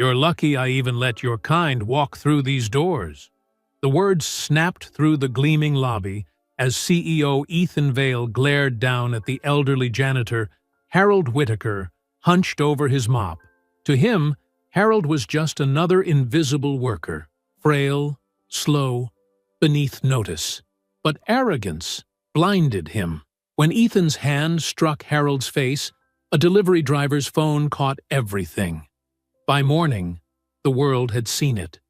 You're lucky I even let your kind walk through these doors." The words snapped through the gleaming lobby as CEO Ethan Vale glared down at the elderly janitor, Harold Whitaker, hunched over his mop. To him, Harold was just another invisible worker, frail, slow, beneath notice. But arrogance blinded him. When Ethan's hand struck Harold's face, a delivery driver's phone caught everything. By morning, the world had seen it.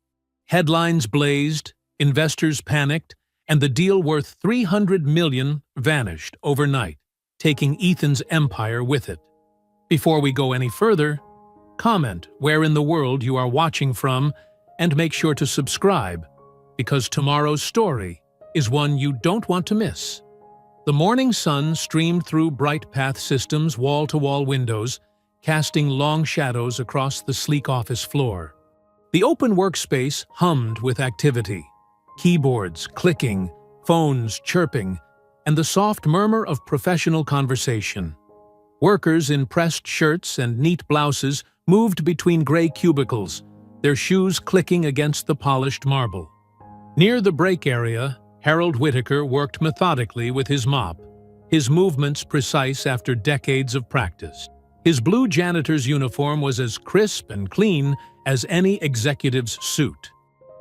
Headlines blazed, investors panicked, and the deal worth $300 million vanished overnight, taking Ethan's empire with it. Before we go any further, comment where in the world you are watching from and make sure to subscribe, because tomorrow's story is one you don't want to miss. The morning sun streamed through Bright Path Systems' wall-to-wall windows, casting long shadows across the sleek office floor. The open workspace hummed with activity. Keyboards clicking, phones chirping, and the soft murmur of professional conversation. Workers in pressed shirts and neat blouses moved between gray cubicles, their shoes clicking against the polished marble. Near the break area, Harold Whitaker worked methodically with his mop, his movements precise after decades of practice. His blue janitor's uniform was as crisp and clean as any executive's suit.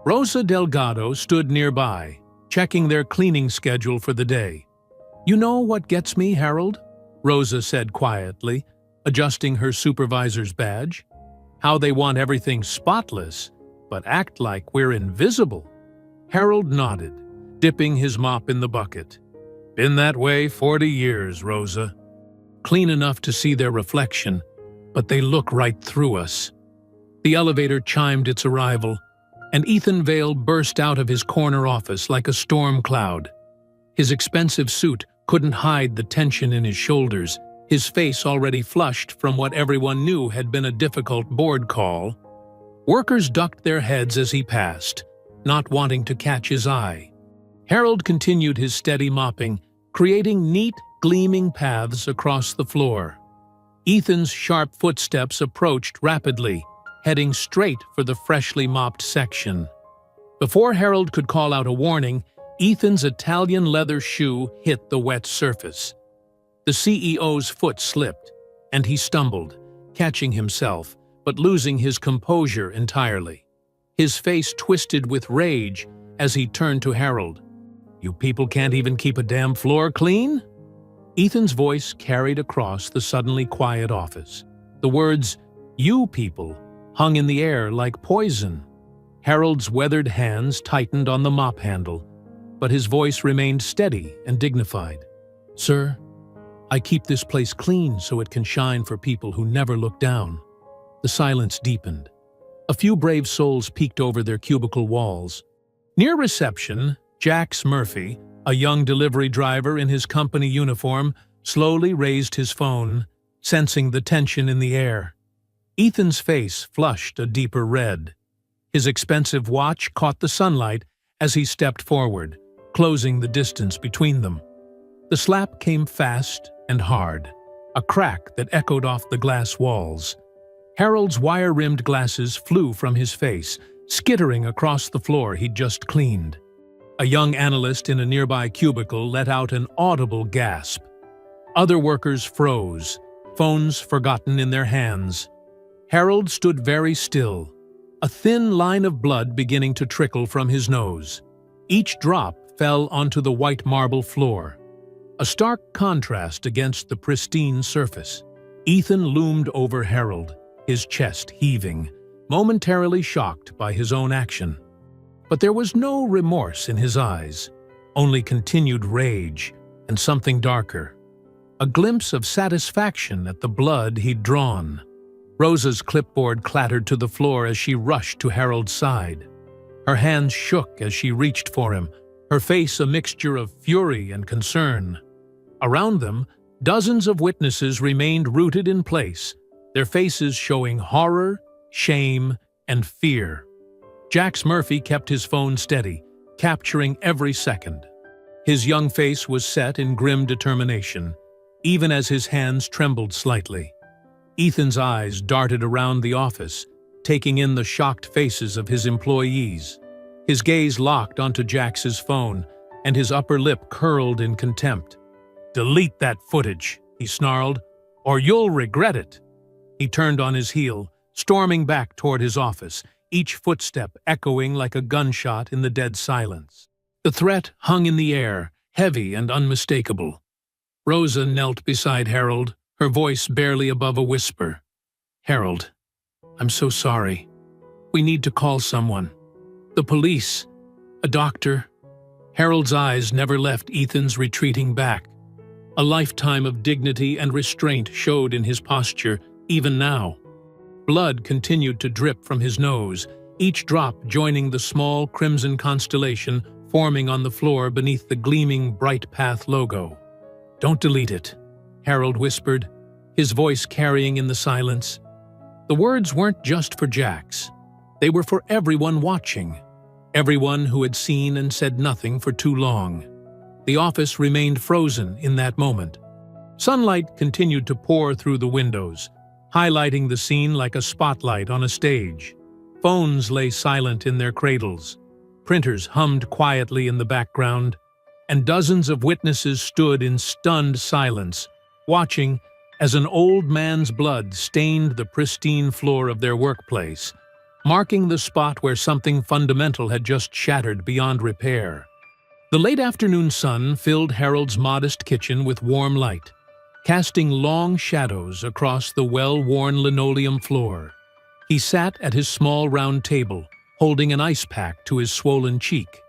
Rosa Delgado stood nearby, checking their cleaning schedule for the day. "You know what gets me, Harold?" Rosa said quietly, adjusting her supervisor's badge. "How they want everything spotless, but act like we're invisible." Harold nodded, dipping his mop in the bucket. "Been that way 40 years, Rosa. Clean enough to see their reflection, but they look right through us." The elevator chimed its arrival, and Ethan Vale burst out of his corner office like a storm cloud. His expensive suit couldn't hide the tension in his shoulders, his face already flushed from what everyone knew had been a difficult board call. Workers ducked their heads as he passed, not wanting to catch his eye. Harold continued his steady mopping, creating neat, gleaming paths across the floor. Ethan's sharp footsteps approached rapidly, heading straight for the freshly mopped section. Before Harold could call out a warning, Ethan's Italian leather shoe hit the wet surface. The CEO's foot slipped, and he stumbled, catching himself, but losing his composure entirely. His face twisted with rage as he turned to Harold. "You people can't even keep a damn floor clean?" Ethan's voice carried across the suddenly quiet office. The words, "you people," hung in the air like poison. Harold's weathered hands tightened on the mop handle, but his voice remained steady and dignified. "Sir, I keep this place clean so it can shine for people who never look down." The silence deepened. A few brave souls peeked over their cubicle walls. Near reception, Jax Murphy, a young delivery driver in his company uniform, slowly raised his phone, sensing the tension in the air. Ethan's face flushed a deeper red. His expensive watch caught the sunlight as he stepped forward, closing the distance between them. The slap came fast and hard, a crack that echoed off the glass walls. Harold's wire-rimmed glasses flew from his face, skittering across the floor he'd just cleaned. A young analyst in a nearby cubicle let out an audible gasp. Other workers froze, phones forgotten in their hands. Harold stood very still, a thin line of blood beginning to trickle from his nose. Each drop fell onto the white marble floor, a stark contrast against the pristine surface. Ethan loomed over Harold, his chest heaving, momentarily shocked by his own action. But there was no remorse in his eyes, only continued rage and something darker. A glimpse of satisfaction at the blood he'd drawn. Rosa's clipboard clattered to the floor as she rushed to Harold's side. Her hands shook as she reached for him, her face a mixture of fury and concern. Around them, dozens of witnesses remained rooted in place, their faces showing horror, shame, and fear. Jax Murphy kept his phone steady, capturing every second. His young face was set in grim determination, even as his hands trembled slightly. Ethan's eyes darted around the office, taking in the shocked faces of his employees. His gaze locked onto Jax's phone, and his upper lip curled in contempt. "Delete that footage," he snarled, "or you'll regret it." He turned on his heel, storming back toward his office, each footstep echoing like a gunshot in the dead silence. The threat hung in the air, heavy and unmistakable. Rosa knelt beside Harold, her voice barely above a whisper. "Harold, I'm so sorry. We need to call someone. The police. A doctor." Harold's eyes never left Ethan's retreating back. A lifetime of dignity and restraint showed in his posture, even now. Blood continued to drip from his nose, each drop joining the small crimson constellation forming on the floor beneath the gleaming Bright Path logo. "Don't delete it," Harold whispered, his voice carrying in the silence. The words weren't just for Jax. They were for everyone watching, everyone who had seen and said nothing for too long. The office remained frozen in that moment. Sunlight continued to pour through the windows, highlighting the scene like a spotlight on a stage. Phones lay silent in their cradles. Printers hummed quietly in the background, and dozens of witnesses stood in stunned silence, watching as an old man's blood stained the pristine floor of their workplace, marking the spot where something fundamental had just shattered beyond repair. The late afternoon sun filled Harold's modest kitchen with warm light, casting long shadows across the well-worn linoleum floor. He sat at his small round table, holding an ice pack to his swollen cheek.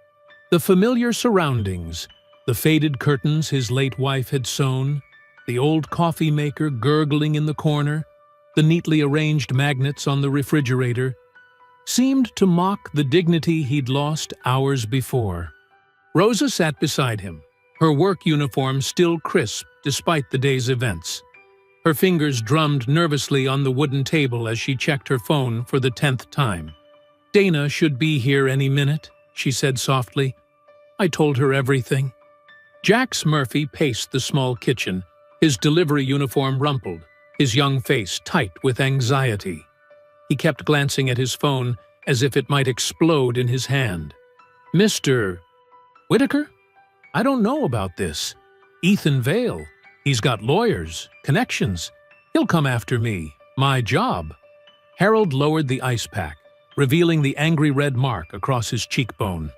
The familiar surroundings, the faded curtains his late wife had sewn, the old coffee maker gurgling in the corner, the neatly arranged magnets on the refrigerator, seemed to mock the dignity he'd lost hours before. Rosa sat beside him, her work uniform still crisp despite the day's events. Her fingers drummed nervously on the wooden table as she checked her phone for the 10th time. "Dana should be here any minute," she said softly. "I told her everything." Jax Murphy paced the small kitchen, his delivery uniform rumpled, his young face tight with anxiety. He kept glancing at his phone as if it might explode in his hand. "Mr. Whitaker? I don't know about this. Ethan Vale. He's got lawyers, connections. He'll come after me. My job." Harold lowered the ice pack, revealing the angry red mark across his cheekbone.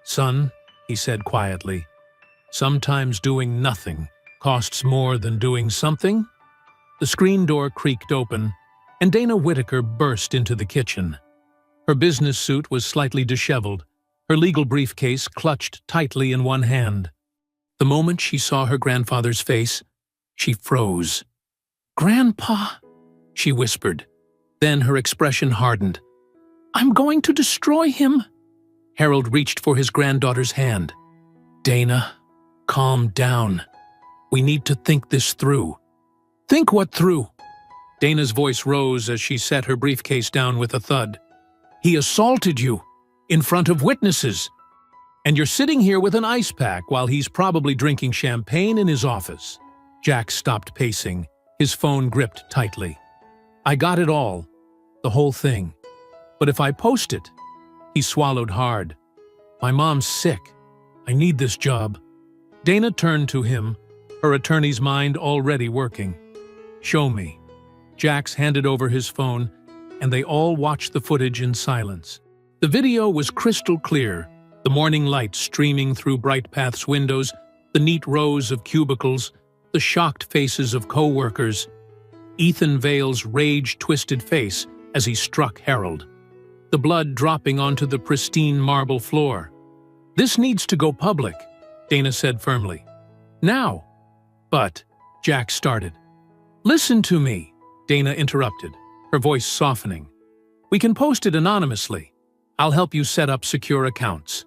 "Son," he said quietly, "sometimes doing nothing costs more than doing something." The screen door creaked open, and Dana Whitaker burst into the kitchen. Her business suit was slightly disheveled, her legal briefcase clutched tightly in one hand. The moment she saw her grandfather's face, she froze. "Grandpa," she whispered. Then her expression hardened. "I'm going to destroy him." Harold reached for his granddaughter's hand. "Dana, calm down. We need to think this through." "Think what through?" Dana's voice rose as she set her briefcase down with a thud. "He assaulted you, in front of witnesses. And you're sitting here with an ice pack while he's probably drinking champagne in his office." Jax stopped pacing, his phone gripped tightly. "I got it all, the whole thing. But if I post it..." He swallowed hard. "My mom's sick. I need this job." Dana turned to him, her attorney's mind already working. "Show me." Jax handed over his phone, and they all watched the footage in silence. The video was crystal clear, the morning light streaming through Bright Path's windows, the neat rows of cubicles, the shocked faces of co-workers, Ethan Vale's rage-twisted face as he struck Harold, the blood dropping onto the pristine marble floor. "This needs to go public," Dana said firmly. "Now." "But," Jax started. "Listen to me," Dana interrupted, her voice softening. "We can post it anonymously. I'll help you set up secure accounts.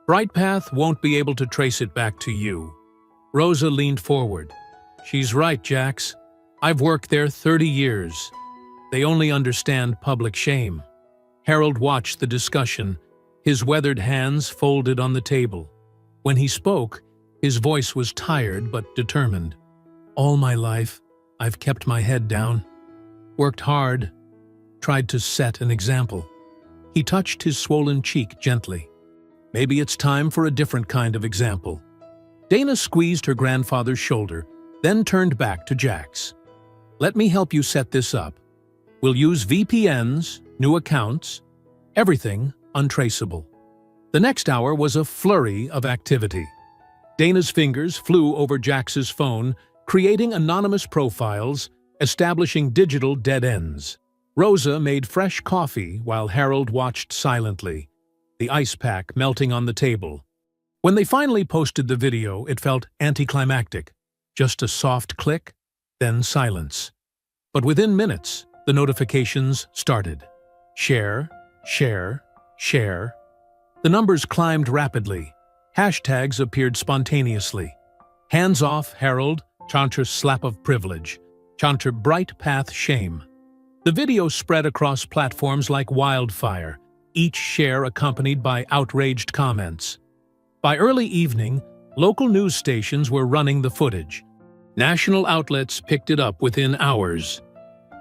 Bright Path won't be able to trace it back to you." Rosa leaned forward. "She's right, Jax. I've worked there 30 years. They only understand public shame." Harold watched the discussion, his weathered hands folded on the table. When he spoke, his voice was tired but determined. "All my life, I've kept my head down, worked hard, tried to set an example. He touched his swollen cheek gently. Maybe it's time for a different kind of example. Dana squeezed her grandfather's shoulder, then turned back to Jax. Let me help you set this up. We'll use VPNs, new accounts, everything untraceable. The next hour was a flurry of activity. Dana's fingers flew over Jax's phone, creating anonymous profiles, establishing digital dead ends. Rosa made fresh coffee while Harold watched silently, the ice pack melting on the table. When they finally posted the video, it felt anticlimactic. Just a soft click, then silence. But within minutes, the notifications started. Share, share, share. The numbers climbed rapidly. Hashtags appeared spontaneously. Hands off Harold, Chanter slap of privilege, Chanter bright path shame. The video spread across platforms like wildfire, each share accompanied by outraged comments. By early evening, local news stations were running the footage. National outlets picked it up within hours.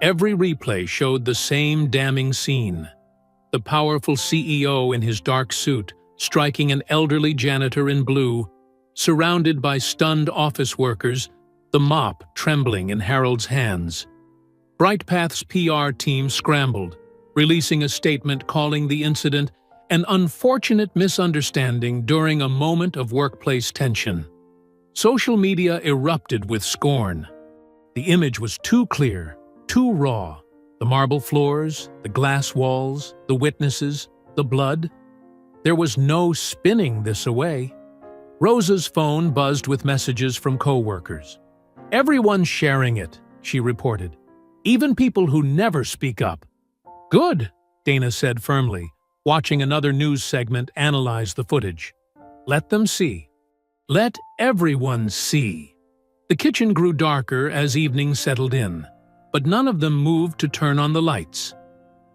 Every replay showed the same damning scene. The powerful CEO in his dark suit, striking an elderly janitor in blue, surrounded by stunned office workers, the mop trembling in Harold's hands. BrightPath's PR team scrambled, releasing a statement calling the incident an unfortunate misunderstanding during a moment of workplace tension. Social media erupted with scorn. The image was too clear, too raw. The marble floors, the glass walls, the witnesses, the blood. There was no spinning this away. Rosa's phone buzzed with messages from co-workers. "Everyone's sharing it," she reported. "Even people who never speak up." "Good," Dana said firmly, watching another news segment analyze the footage. "Let them see. Let everyone see." The kitchen grew darker as evening settled in, but none of them moved to turn on the lights.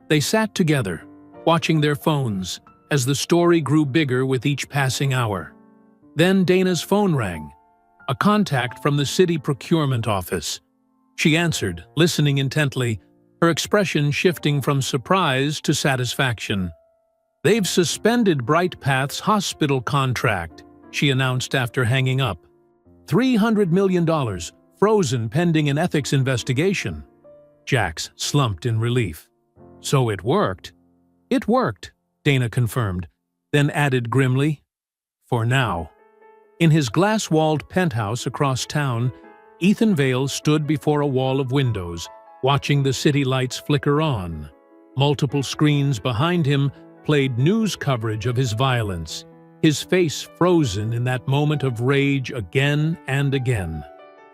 They sat together, watching their phones, as the story grew bigger with each passing hour. Then Dana's phone rang, a contact from the city procurement office. She answered, listening intently, her expression shifting from surprise to satisfaction. "They've suspended BrightPath's hospital contract," she announced after hanging up. $300 million, frozen pending an ethics investigation. Jax slumped in relief. "So it worked." "It worked," Dana confirmed, then added grimly, "for now." In his glass-walled penthouse across town, Ethan Vale stood before a wall of windows, watching the city lights flicker on. Multiple screens behind him played news coverage of his violence, his face frozen in that moment of rage again and again.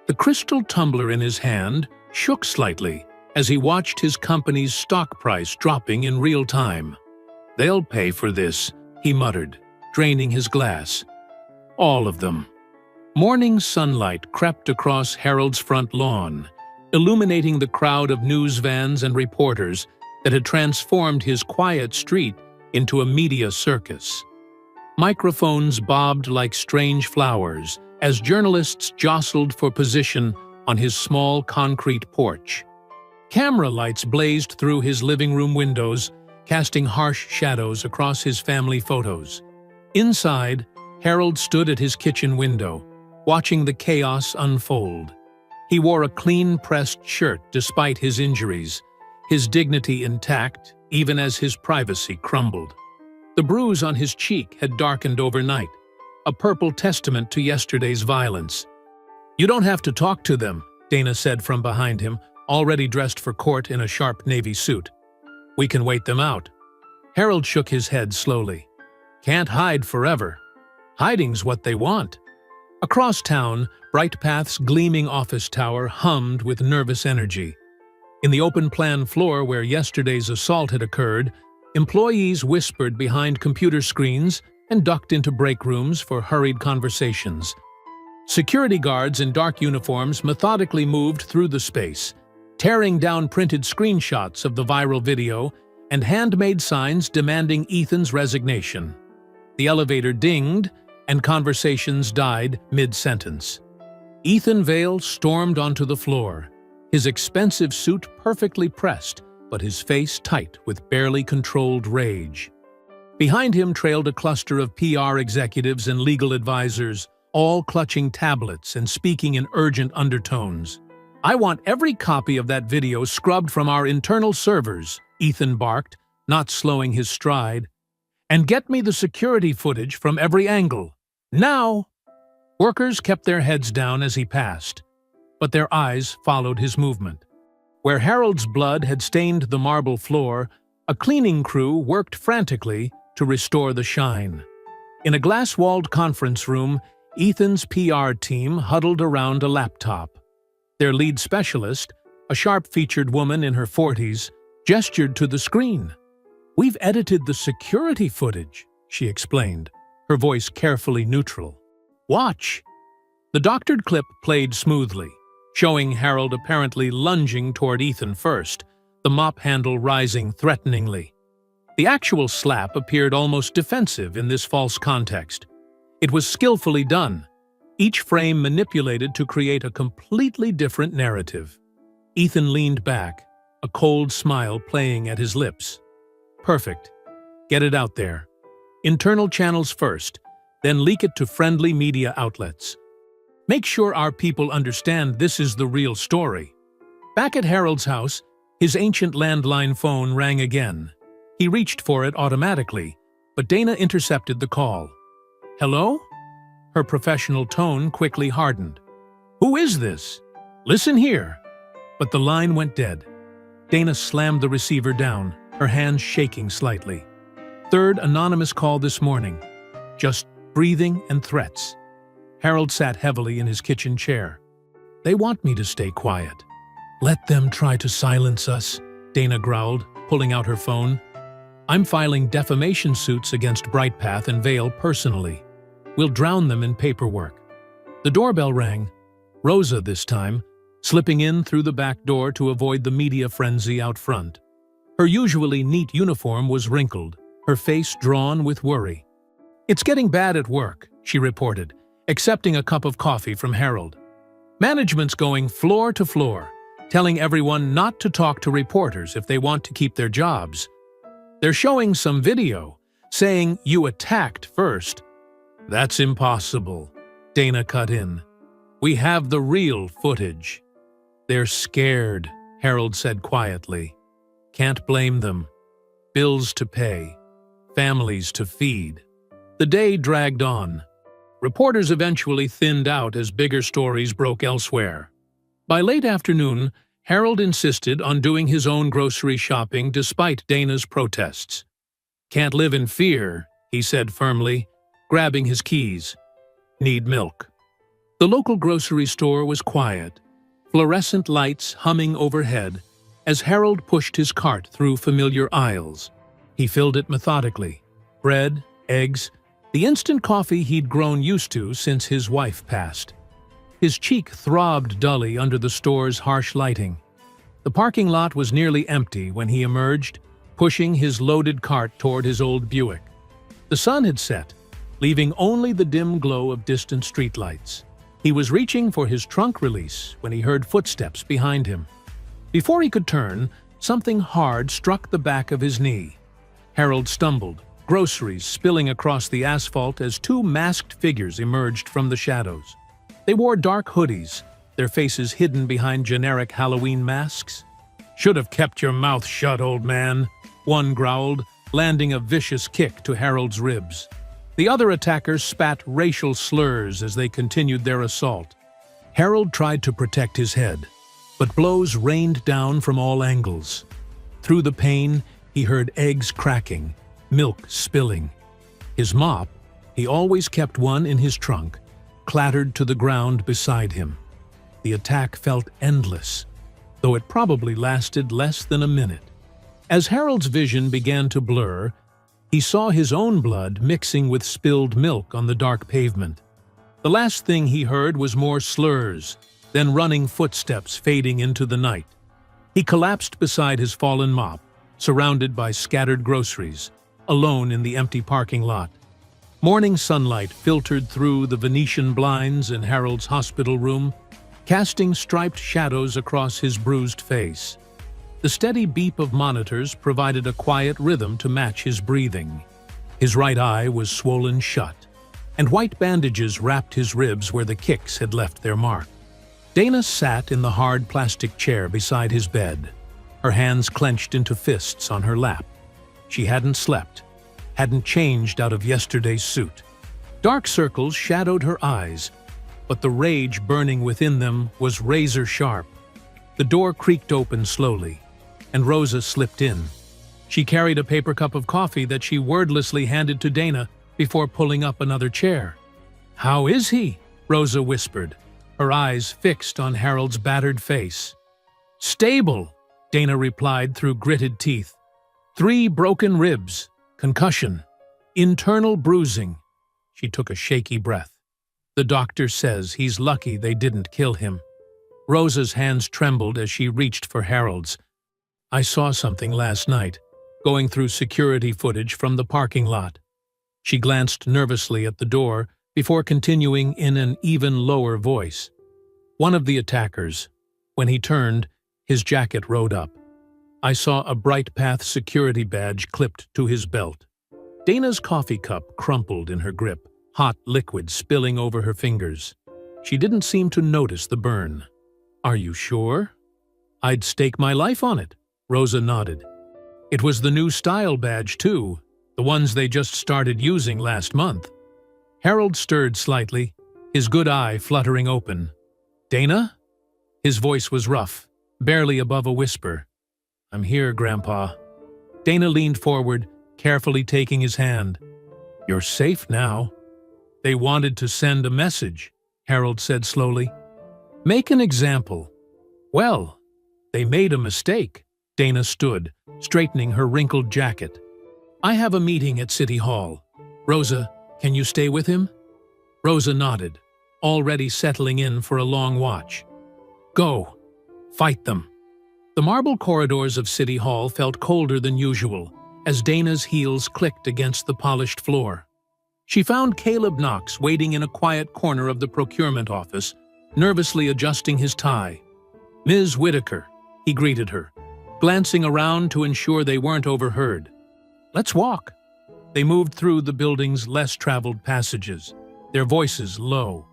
The crystal tumbler in his hand shook slightly as he watched his company's stock price dropping in real time. "They'll pay for this," he muttered, draining his glass. "All of them." Morning sunlight crept across Harold's front lawn, illuminating the crowd of news vans and reporters that had transformed his quiet street into a media circus. Microphones bobbed like strange flowers as journalists jostled for position on his small concrete porch. Camera lights blazed through his living room windows, casting harsh shadows across his family photos. Inside, Harold stood at his kitchen window, watching the chaos unfold. He wore a clean-pressed shirt despite his injuries, his dignity intact even as his privacy crumbled. The bruise on his cheek had darkened overnight, a purple testament to yesterday's violence. "You don't have to talk to them," Dana said from behind him, already dressed for court in a sharp navy suit. "We can wait them out." Harold shook his head slowly. "Can't hide forever. Hiding's what they want." Across town, BrightPath's gleaming office tower hummed with nervous energy. In the open-plan floor where yesterday's assault had occurred, employees whispered behind computer screens and ducked into break rooms for hurried conversations. Security guards in dark uniforms methodically moved through the space, tearing down printed screenshots of the viral video and handmade signs demanding Ethan's resignation. The elevator dinged, and conversations died mid-sentence. Ethan Vale stormed onto the floor, his expensive suit perfectly pressed, but his face tight with barely controlled rage. Behind him trailed a cluster of PR executives and legal advisors, all clutching tablets and speaking in urgent undertones. "I want every copy of that video scrubbed from our internal servers," Ethan barked, not slowing his stride. "And get me the security footage from every angle. Now!" Workers kept their heads down as he passed, but their eyes followed his movement. Where Harold's blood had stained the marble floor, a cleaning crew worked frantically to restore the shine. In a glass-walled conference room, Ethan's PR team huddled around a laptop. Their lead specialist, a sharp-featured woman in her 40s, gestured to the screen. "We've edited the security footage," she explained, her voice carefully neutral. "Watch." The doctored clip played smoothly, showing Harold apparently lunging toward Ethan first, the mop handle rising threateningly. The actual slap appeared almost defensive in this false context. It was skillfully done, each frame manipulated to create a completely different narrative. Ethan leaned back, a cold smile playing at his lips. "Perfect. Get it out there. Internal channels first, then leak it to friendly media outlets. Make sure our people understand this is the real story." Back at Harold's house, his ancient landline phone rang again. He reached for it automatically, but Dana intercepted the call. "Hello?" Her professional tone quickly hardened. "Who is this? Listen here." But the line went dead. Dana slammed the receiver down, her hands shaking slightly. "Third anonymous call this morning. Just breathing and threats." Harold sat heavily in his kitchen chair. "They want me to stay quiet." "Let them try to silence us," Dana growled, pulling out her phone. "I'm filing defamation suits against Brightpath and Vale personally. We'll drown them in paperwork." The doorbell rang. Rosa this time, slipping in through the back door to avoid the media frenzy out front. Her usually neat uniform was wrinkled, her face drawn with worry. "It's getting bad at work," she reported, accepting a cup of coffee from Harold. "Management's going floor to floor, telling everyone not to talk to reporters if they want to keep their jobs. They're showing some video, saying you attacked first." "That's impossible," Dana cut in. "We have the real footage." "They're scared," Harold said quietly. "Can't blame them. Bills to pay, families to feed." The day dragged on. Reporters eventually thinned out as bigger stories broke elsewhere. By late afternoon, Harold insisted on doing his own grocery shopping despite Dana's protests. "Can't live in fear," he said firmly, grabbing his keys. "Need milk." The local grocery store was quiet, fluorescent lights humming overhead as Harold pushed his cart through familiar aisles. He filled it methodically. Bread, eggs, the instant coffee he'd grown used to since his wife passed. His cheek throbbed dully under the store's harsh lighting. The parking lot was nearly empty when he emerged, pushing his loaded cart toward his old Buick. The sun had set, leaving only the dim glow of distant streetlights. He was reaching for his trunk release when he heard footsteps behind him. Before he could turn, something hard struck the back of his knee. Harold stumbled, groceries spilling across the asphalt as two masked figures emerged from the shadows. They wore dark hoodies, their faces hidden behind generic Halloween masks. "Should have kept your mouth shut, old man," one growled, landing a vicious kick to Harold's ribs. The other attackers spat racial slurs as they continued their assault. Harold tried to protect his head, but blows rained down from all angles. Through the pain, he heard eggs cracking, milk spilling. His mop, he always kept one in his trunk, clattered to the ground beside him. The attack felt endless, though it probably lasted less than a minute. As Harold's vision began to blur, he saw his own blood mixing with spilled milk on the dark pavement. The last thing he heard was more slurs, then running footsteps fading into the night. He collapsed beside his fallen mop, surrounded by scattered groceries, alone in the empty parking lot. Morning sunlight filtered through the Venetian blinds in Harold's hospital room, casting striped shadows across his bruised face. The steady beep of monitors provided a quiet rhythm to match his breathing. His right eye was swollen shut, and white bandages wrapped his ribs where the kicks had left their mark. Dana sat in the hard plastic chair beside his bed, her hands clenched into fists on her lap. She hadn't slept, hadn't changed out of yesterday's suit. Dark circles shadowed her eyes, but the rage burning within them was razor-sharp. The door creaked open slowly, and Rosa slipped in. She carried a paper cup of coffee that she wordlessly handed to Dana before pulling up another chair. "How is he?" Rosa whispered, her eyes fixed on Harold's battered face. "Stable," Dana replied through gritted teeth. 3 broken ribs, concussion, internal bruising." She took a shaky breath. "The doctor says he's lucky they didn't kill him." Rosa's hands trembled as she reached for Harold's. "I saw something last night, going through security footage from the parking lot." She glanced nervously at the door before continuing in an even lower voice. "One of the attackers. When he turned, his jacket rode up. I saw a Bright Path security badge clipped to his belt." Dana's coffee cup crumpled in her grip, hot liquid spilling over her fingers. She didn't seem to notice the burn. "Are you sure?" "I'd stake my life on it," Rosa nodded. "It was the new style badge, too, the ones they just started using last month." Harold stirred slightly, his good eye fluttering open. "Dana?" His voice was rough, barely above a whisper. "I'm here, Grandpa." Dana leaned forward, carefully taking his hand. "You're safe now." "They wanted to send a message," Harold said slowly. "Make an example." "Well, they made a mistake." Dana stood, straightening her wrinkled jacket. "I have a meeting at City Hall. Rosa, can you stay with him?" Rosa nodded, already settling in for a long watch. "Go. Fight them." The marble corridors of City Hall felt colder than usual as Dana's heels clicked against the polished floor. She found Caleb Knox waiting in a quiet corner of the procurement office, nervously adjusting his tie. "Ms. Whitaker," he greeted her, glancing around to ensure they weren't overheard. "Let's walk." They moved through the building's less-traveled passages, their voices low.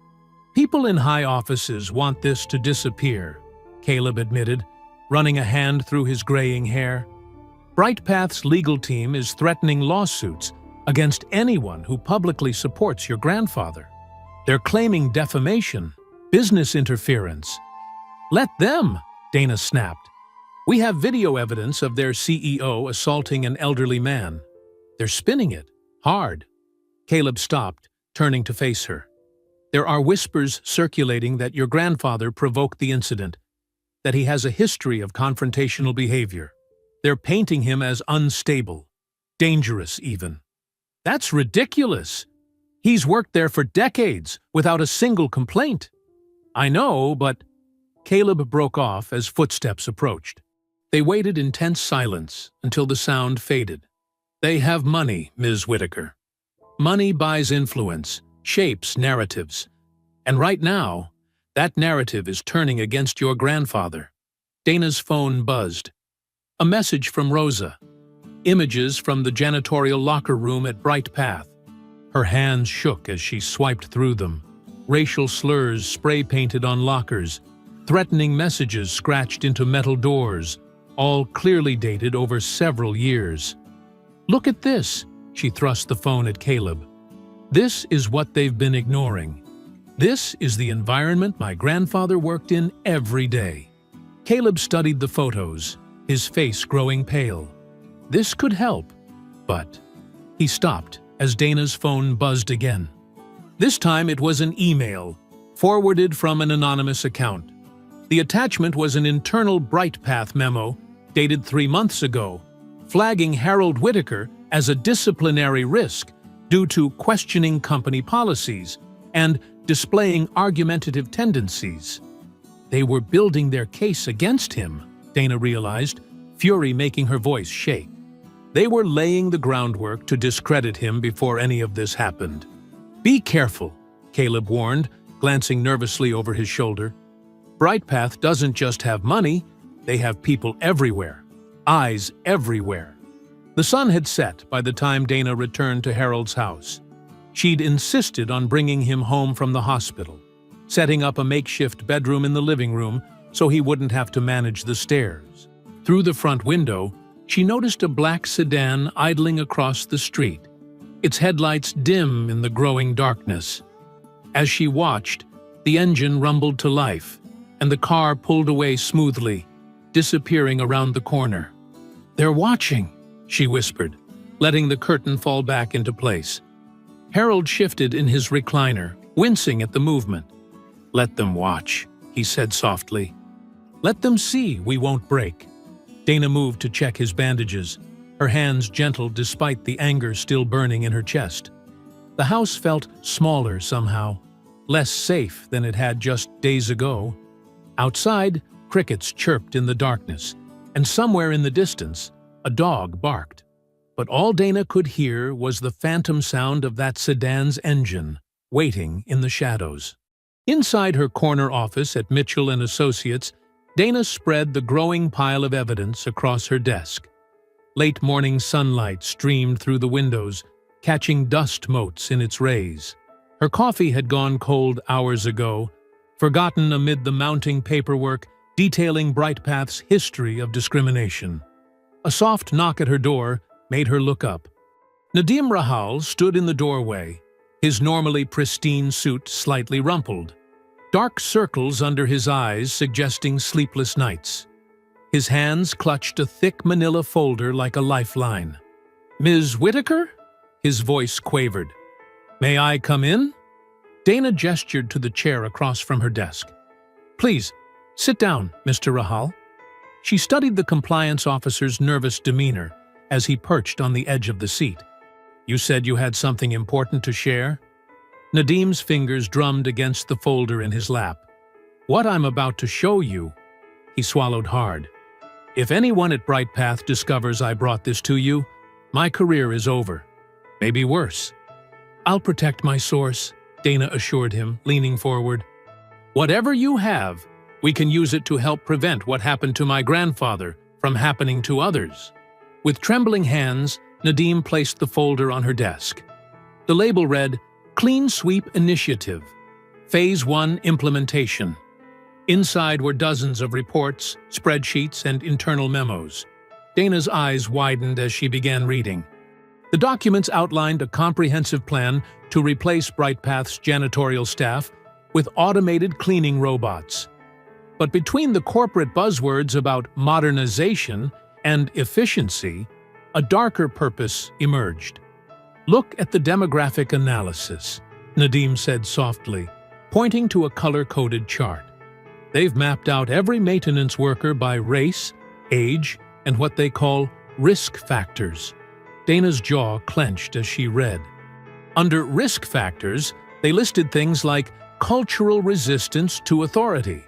"People in high offices want this to disappear," Caleb admitted, running a hand through his graying hair. "Bright Path's legal team is threatening lawsuits against anyone who publicly supports your grandfather. They're claiming defamation, business interference." "Let them," Dana snapped. "We have video evidence of their CEO assaulting an elderly man. They're spinning it, hard." Caleb stopped, turning to face her. "There are whispers circulating that your grandfather provoked the incident, that he has a history of confrontational behavior. They're painting him as unstable, dangerous even." "That's ridiculous. He's worked there for decades without a single complaint." "I know, but—" Caleb broke off as footsteps approached. They waited in tense silence until the sound faded. "They have money, Ms. Whitaker. Money buys influence, shapes narratives. And right now, that narrative is turning against your grandfather." Dana's phone buzzed. A message from Rosa. Images from the janitorial locker room at Bright Path. Her hands shook as she swiped through them. Racial slurs spray-painted on lockers, threatening messages scratched into metal doors, all clearly dated over several years. "Look at this," she thrust the phone at Caleb. "This is what they've been ignoring. This is the environment my grandfather worked in every day." Caleb studied the photos, his face growing pale. This could help, but... He stopped as Dana's phone buzzed again. This time it was an email, forwarded from an anonymous account. The attachment was an internal Bright Path memo, dated 3 months ago, flagging Harold Whitaker as a disciplinary risk due to questioning company policies and displaying argumentative tendencies. They were building their case against him, Dana realized, fury making her voice shake. They were laying the groundwork to discredit him before any of this happened. "Be careful," Caleb warned, glancing nervously over his shoulder. "Bright Path doesn't just have money, they have people everywhere, eyes everywhere. The sun had set by the time Dana returned to Harold's house. She'd insisted on bringing him home from the hospital, setting up a makeshift bedroom in the living room so he wouldn't have to manage the stairs. Through the front window, she noticed a black sedan idling across the street, its headlights dim in the growing darkness. As she watched, the engine rumbled to life, and the car pulled away smoothly, disappearing around the corner. "They're watching," she whispered, letting the curtain fall back into place. Harold shifted in his recliner, wincing at the movement. "Let them watch," he said softly. "Let them see we won't break." Dana moved to check his bandages, her hands gentle despite the anger still burning in her chest. The house felt smaller somehow, less safe than it had just days ago. Outside, crickets chirped in the darkness, and somewhere in the distance, a dog barked. But all Dana could hear was the phantom sound of that sedan's engine, waiting in the shadows. Inside her corner office at Mitchell & Associates, Dana spread the growing pile of evidence across her desk. Late morning sunlight streamed through the windows, catching dust motes in its rays. Her coffee had gone cold hours ago, forgotten amid the mounting paperwork detailing BrightPath's history of discrimination. A soft knock at her door made her look up. Nadim Rahal stood in the doorway, his normally pristine suit slightly rumpled, dark circles under his eyes suggesting sleepless nights. His hands clutched a thick manila folder like a lifeline. "Ms. Whitaker?" His voice quavered. "May I come in?" Dana gestured to the chair across from her desk. "Please, sit down, Mr. Rahal." She studied the compliance officer's nervous demeanor as he perched on the edge of the seat. "You said you had something important to share?" Nadim's fingers drummed against the folder in his lap. "What I'm about to show you," he swallowed hard. "If anyone at BrightPath discovers I brought this to you, my career is over. Maybe worse." "I'll protect my source," Dana assured him, leaning forward. "Whatever you have, we can use it to help prevent what happened to my grandfather from happening to others." With trembling hands, Nadim placed the folder on her desk. The label read, "Clean Sweep Initiative, Phase 1 Implementation." Inside were dozens of reports, spreadsheets, and internal memos. Dana's eyes widened as she began reading. The documents outlined a comprehensive plan to replace BrightPath's janitorial staff with automated cleaning robots. But between the corporate buzzwords about modernization and efficiency, a darker purpose emerged. "Look at the demographic analysis," Nadim said softly, pointing to a color-coded chart. "They've mapped out every maintenance worker by race, age, and what they call risk factors." Dana's jaw clenched as she read. Under risk factors, they listed things like cultural resistance to authority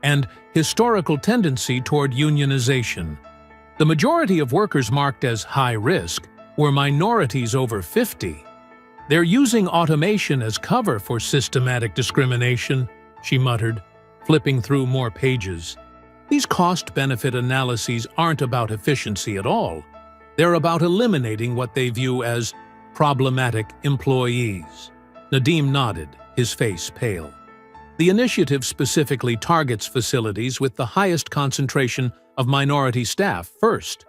and historical tendency toward unionization. The majority of workers marked as high risk were minorities over 50. "They're using automation as cover for systematic discrimination," she muttered, flipping through more pages. "These cost-benefit analyses aren't about efficiency at all. They're about eliminating what they view as problematic employees." Nadim nodded, his face pale. "The initiative specifically targets facilities with the highest concentration of minority staff first.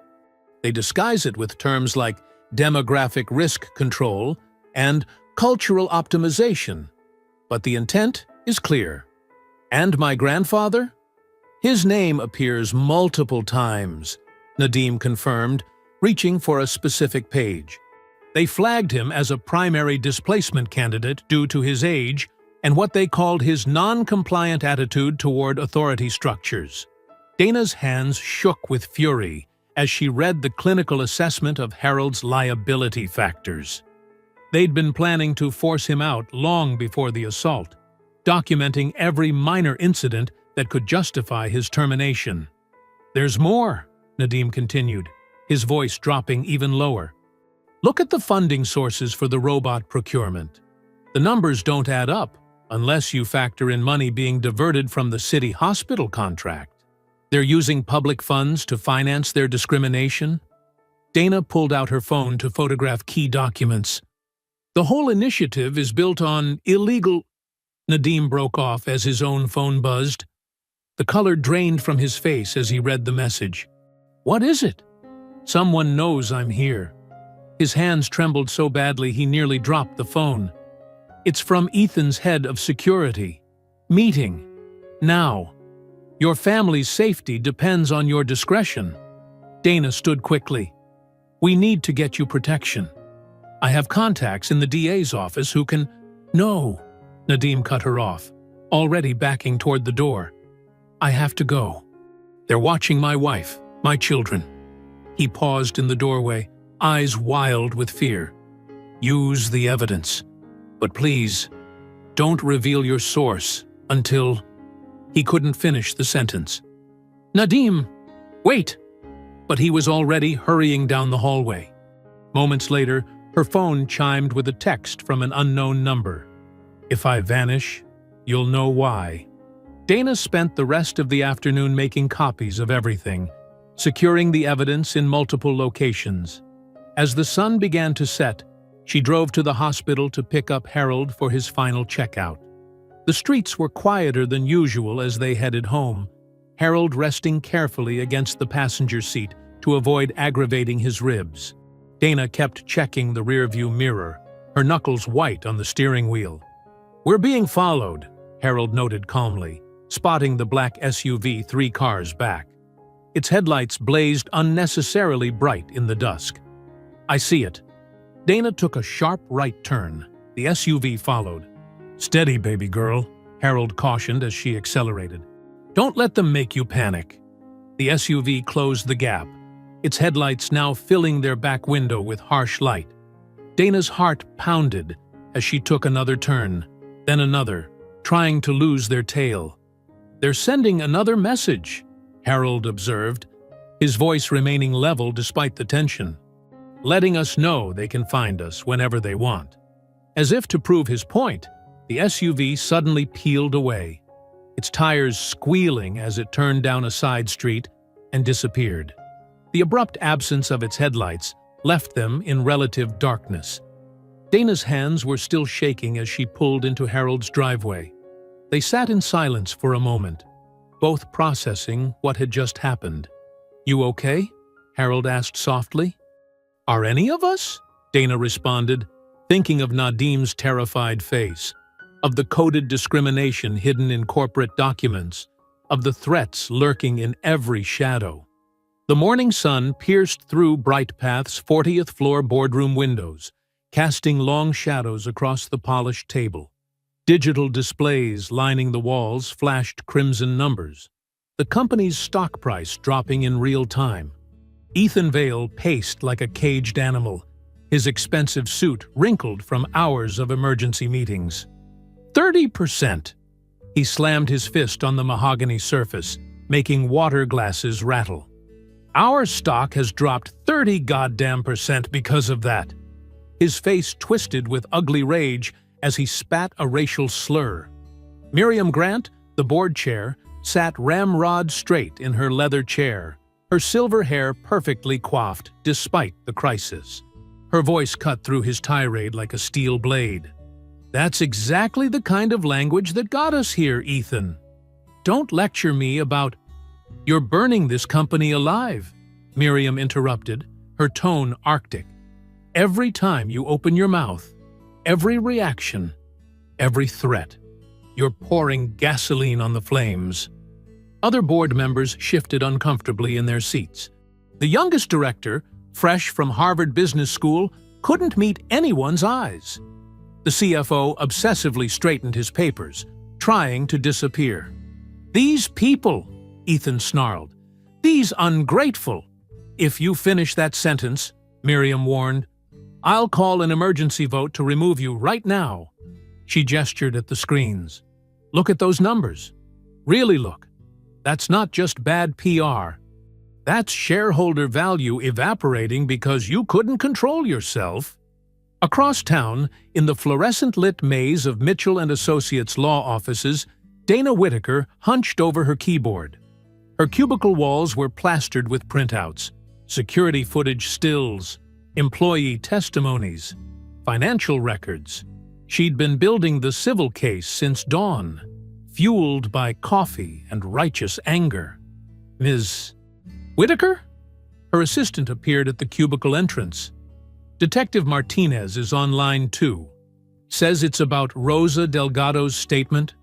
They disguise it with terms like demographic risk control and cultural optimization. But the intent is clear. And my grandfather? His name appears multiple times," Nadim confirmed, reaching for a specific page. "They flagged him as a primary displacement candidate due to his age and what they called his non-compliant attitude toward authority structures." Dana's hands shook with fury as she read the clinical assessment of Harold's liability factors. They'd been planning to force him out long before the assault, documenting every minor incident that could justify his termination. "There's more," Nadim continued, his voice dropping even lower. "Look at the funding sources for the robot procurement. The numbers don't add up unless you factor in money being diverted from the city hospital contract." They're using public funds to finance their discrimination? Dana pulled out her phone to photograph key documents. The whole initiative is built on illegal... Nadim broke off as his own phone buzzed. The color drained from his face as he read the message. What is it? Someone knows I'm here. His hands trembled so badly he nearly dropped the phone. It's from Ethan's head of security. Meeting. Now. Your family's safety depends on your discretion. Dana stood quickly. We need to get you protection. I have contacts in the DA's office who can... No. Nadim cut her off, already backing toward the door. I have to go. They're watching my wife, my children. He paused in the doorway, eyes wild with fear. Use the evidence. But please, don't reveal your source until... He couldn't finish the sentence. Nadim, wait! But he was already hurrying down the hallway. Moments later, her phone chimed with a text from an unknown number. If I vanish, you'll know why. Dana spent the rest of the afternoon making copies of everything, securing the evidence in multiple locations. As the sun began to set, she drove to the hospital to pick up Harold for his final checkout. The streets were quieter than usual as they headed home, Harold resting carefully against the passenger seat to avoid aggravating his ribs. Dana kept checking the rearview mirror, her knuckles white on the steering wheel. We're being followed, Harold noted calmly, spotting the black SUV 3 cars back. Its headlights blazed unnecessarily bright in the dusk. I see it. Dana took a sharp right turn. The SUV followed. Steady, baby girl, Harold cautioned as she accelerated. Don't let them make you panic. The SUV closed the gap, its headlights now filling their back window with harsh light. Dana's heart pounded as she took another turn, then another, trying to lose their tail. They're sending another message, Harold observed, his voice remaining level despite the tension. Letting us know they can find us whenever they want. As if to prove his point, the SUV suddenly peeled away, its tires squealing as it turned down a side street and disappeared. The abrupt absence of its headlights left them in relative darkness. Dana's hands were still shaking as she pulled into Harold's driveway. They sat in silence for a moment, both processing what had just happened. You okay? Harold asked softly. Are any of us? Dana responded, thinking of Nadim's terrified face, of the coded discrimination hidden in corporate documents, of the threats lurking in every shadow. The morning sun pierced through Brightpath's 40th floor boardroom windows, casting long shadows across the polished table. Digital displays lining the walls flashed crimson numbers, the company's stock price dropping in real time. Ethan Vale paced like a caged animal, his expensive suit wrinkled from hours of emergency meetings. 30%! He slammed his fist on the mahogany surface, making water glasses rattle. Our stock has dropped 30 goddamn % because of that. His face twisted with ugly rage as he spat a racial slur. Miriam Grant, the board chair, sat ramrod straight in her leather chair, her silver hair perfectly coiffed despite the crisis. Her voice cut through his tirade like a steel blade. That's exactly the kind of language that got us here, Ethan. Don't lecture me about... You're burning this company alive, Miriam interrupted, her tone arctic. Every time you open your mouth, every reaction, every threat, you're pouring gasoline on the flames. Other board members shifted uncomfortably in their seats. The youngest director, fresh from Harvard Business School, couldn't meet anyone's eyes. The CFO obsessively straightened his papers, trying to disappear. These people, Ethan snarled. These ungrateful. If you finish that sentence, Miriam warned, I'll call an emergency vote to remove you right now. She gestured at the screens. Look at those numbers. Really look. That's not just bad PR. That's shareholder value evaporating because you couldn't control yourself. Across town, in the fluorescent-lit maze of Mitchell & Associates law offices, Dana Whitaker hunched over her keyboard. Her cubicle walls were plastered with printouts, security footage stills, employee testimonies, financial records. She'd been building the civil case since dawn, fueled by coffee and righteous anger. Ms. Whitaker? Her assistant appeared at the cubicle entrance. Detective Martinez is on line 2. Says it's about Rosa Delgado's statement.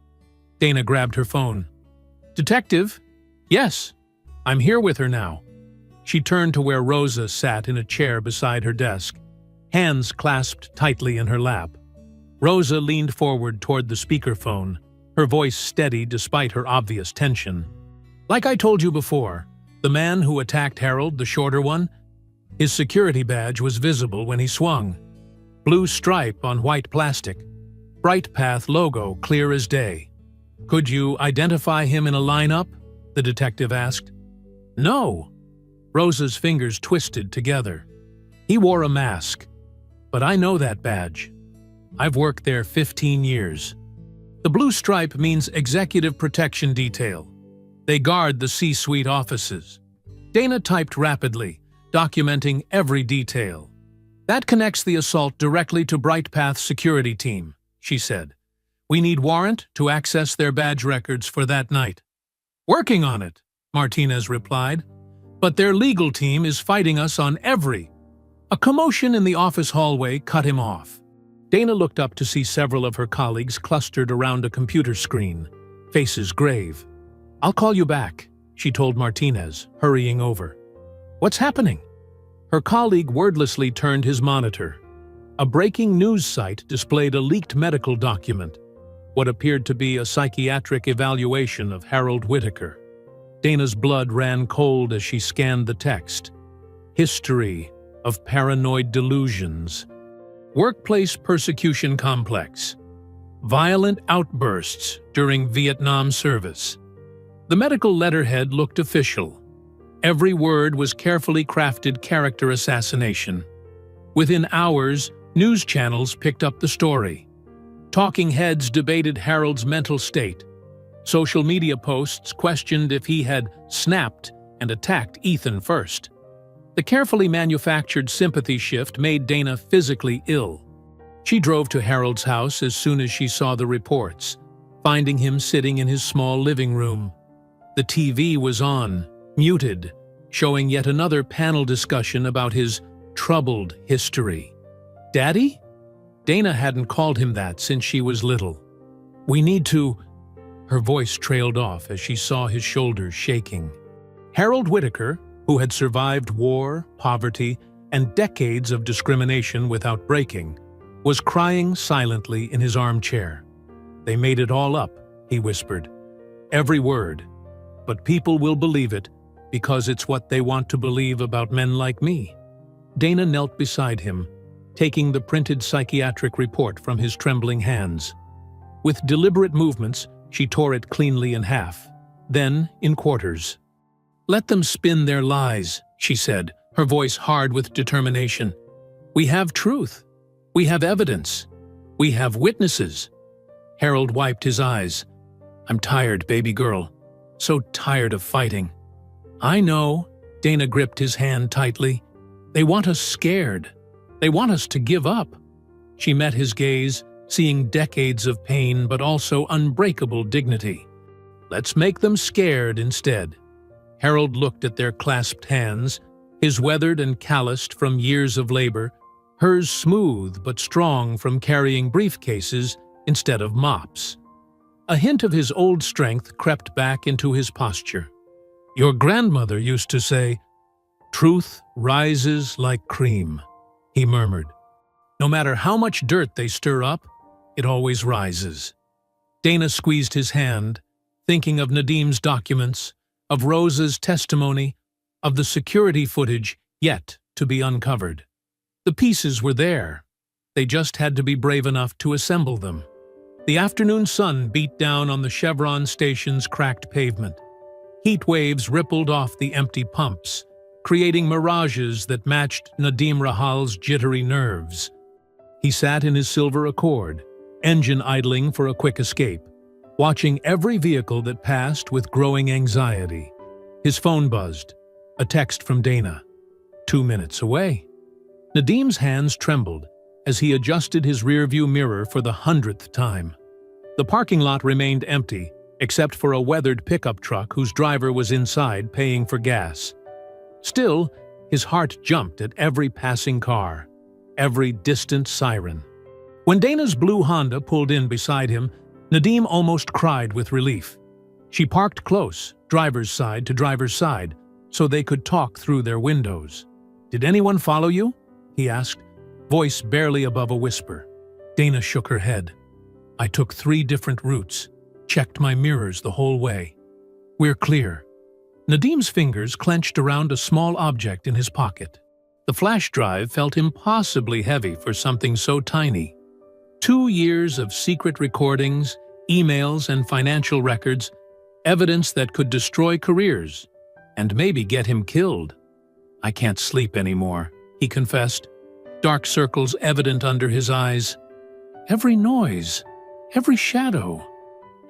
Dana grabbed her phone. Detective? Yes, I'm here with her now. She turned to where Rosa sat in a chair beside her desk, hands clasped tightly in her lap. Rosa leaned forward toward the speakerphone, her voice steady despite her obvious tension. Like I told you before, the man who attacked Harold, the shorter one, his security badge was visible when he swung. Blue stripe on white plastic. Bright Path logo clear as day. Could you identify him in a lineup? The detective asked. No. Rosa's fingers twisted together. He wore a mask. But I know that badge. I've worked there 15 years. The blue stripe means Executive Protection Detail. They guard the C-suite offices. Dana typed rapidly, documenting every detail. That connects the assault directly to Bright Path's security team, she said. We need warrant to access their badge records for that night. Working on it, Martinez replied. But their legal team is fighting us on every. A commotion in the office hallway cut him off. Dana looked up to see several of her colleagues clustered around a computer screen, faces grave. I'll call you back, she told Martinez, hurrying over. What's happening? Her colleague wordlessly turned his monitor. A breaking news site displayed a leaked medical document, what appeared to be a psychiatric evaluation of Harold Whitaker. Dana's blood ran cold as she scanned the text. History of paranoid delusions. Workplace persecution complex. Violent outbursts during Vietnam service. The medical letterhead looked official. Every word was carefully crafted character assassination. Within hours, news channels picked up the story. Talking heads debated Harold's mental state. Social media posts questioned if he had snapped and attacked Ethan first. The carefully manufactured sympathy shift made Dana physically ill. She drove to Harold's house as soon as she saw the reports, finding him sitting in his small living room. The TV was on, muted, showing yet another panel discussion about his troubled history. Daddy? Dana hadn't called him that since she was little. We need to... Her voice trailed off as she saw his shoulders shaking. Harold Whitaker, who had survived war, poverty, and decades of discrimination without breaking, was crying silently in his armchair. They made it all up, he whispered. Every word. But people will believe it because it's what they want to believe about men like me. Dana knelt beside him, taking the printed psychiatric report from his trembling hands. With deliberate movements, she tore it cleanly in half, then in quarters. Let them spin their lies, she said, her voice hard with determination. We have truth. We have evidence. We have witnesses. Harold wiped his eyes. I'm tired, baby girl. So tired of fighting. I know, Dana gripped his hand tightly. They want us scared. They want us to give up. She met his gaze, seeing decades of pain but also unbreakable dignity. Let's make them scared instead. Harold looked at their clasped hands, his weathered and calloused from years of labor, hers smooth but strong from carrying briefcases instead of mops. A hint of his old strength crept back into his posture. Your grandmother used to say, "Truth rises like cream," he murmured. No matter how much dirt they stir up, it always rises. Dana squeezed his hand, thinking of Nadim's documents, of Rosa's testimony, of the security footage yet to be uncovered. The pieces were there. They just had to be brave enough to assemble them. The afternoon sun beat down on the Chevron station's cracked pavement. Heat waves rippled off the empty pumps, creating mirages that matched Nadim Rahal's jittery nerves. He sat in his silver Accord, engine idling for a quick escape, watching every vehicle that passed with growing anxiety. His phone buzzed. A text from Dana. 2 minutes away. Nadim's hands trembled as he adjusted his rearview mirror for the 100th time. The parking lot remained empty, except for a weathered pickup truck whose driver was inside paying for gas. Still, his heart jumped at every passing car, every distant siren. When Dana's blue Honda pulled in beside him, Nadim almost cried with relief. She parked close, driver's side to driver's side, so they could talk through their windows. "Did anyone follow you?" he asked, voice barely above a whisper. Dana shook her head. "I took 3 different routes, checked my mirrors the whole way. We're clear." Nadim's fingers clenched around a small object in his pocket. The flash drive felt impossibly heavy for something so tiny. 2 years of secret recordings, emails, and financial records, evidence that could destroy careers, and maybe get him killed. "I can't sleep anymore," he confessed, dark circles evident under his eyes. "Every noise, every shadow.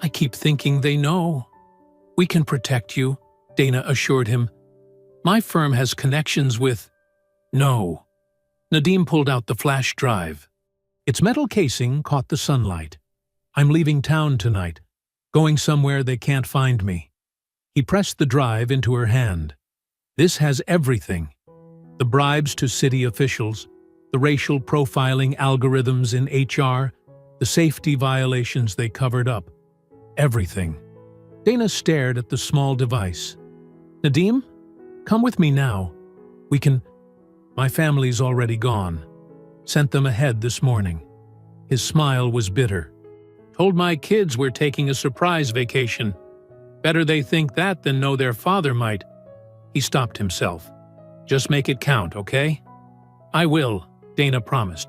I keep thinking they know." "We can protect you," Dana assured him. "My firm has connections with—" "No." Nadim pulled out the flash drive. Its metal casing caught the sunlight. "I'm leaving town tonight, going somewhere they can't find me." He pressed the drive into her hand. "This has everything. The bribes to city officials, the racial profiling algorithms in HR, the safety violations they covered up. Everything." Dana stared at the small device. "Nadim, come with me now. We can—" "My family's already gone. Sent them ahead this morning." His smile was bitter. "Told my kids we're taking a surprise vacation. Better they think that than know their father might." He stopped himself. "Just make it count, okay?" "I will," Dana promised.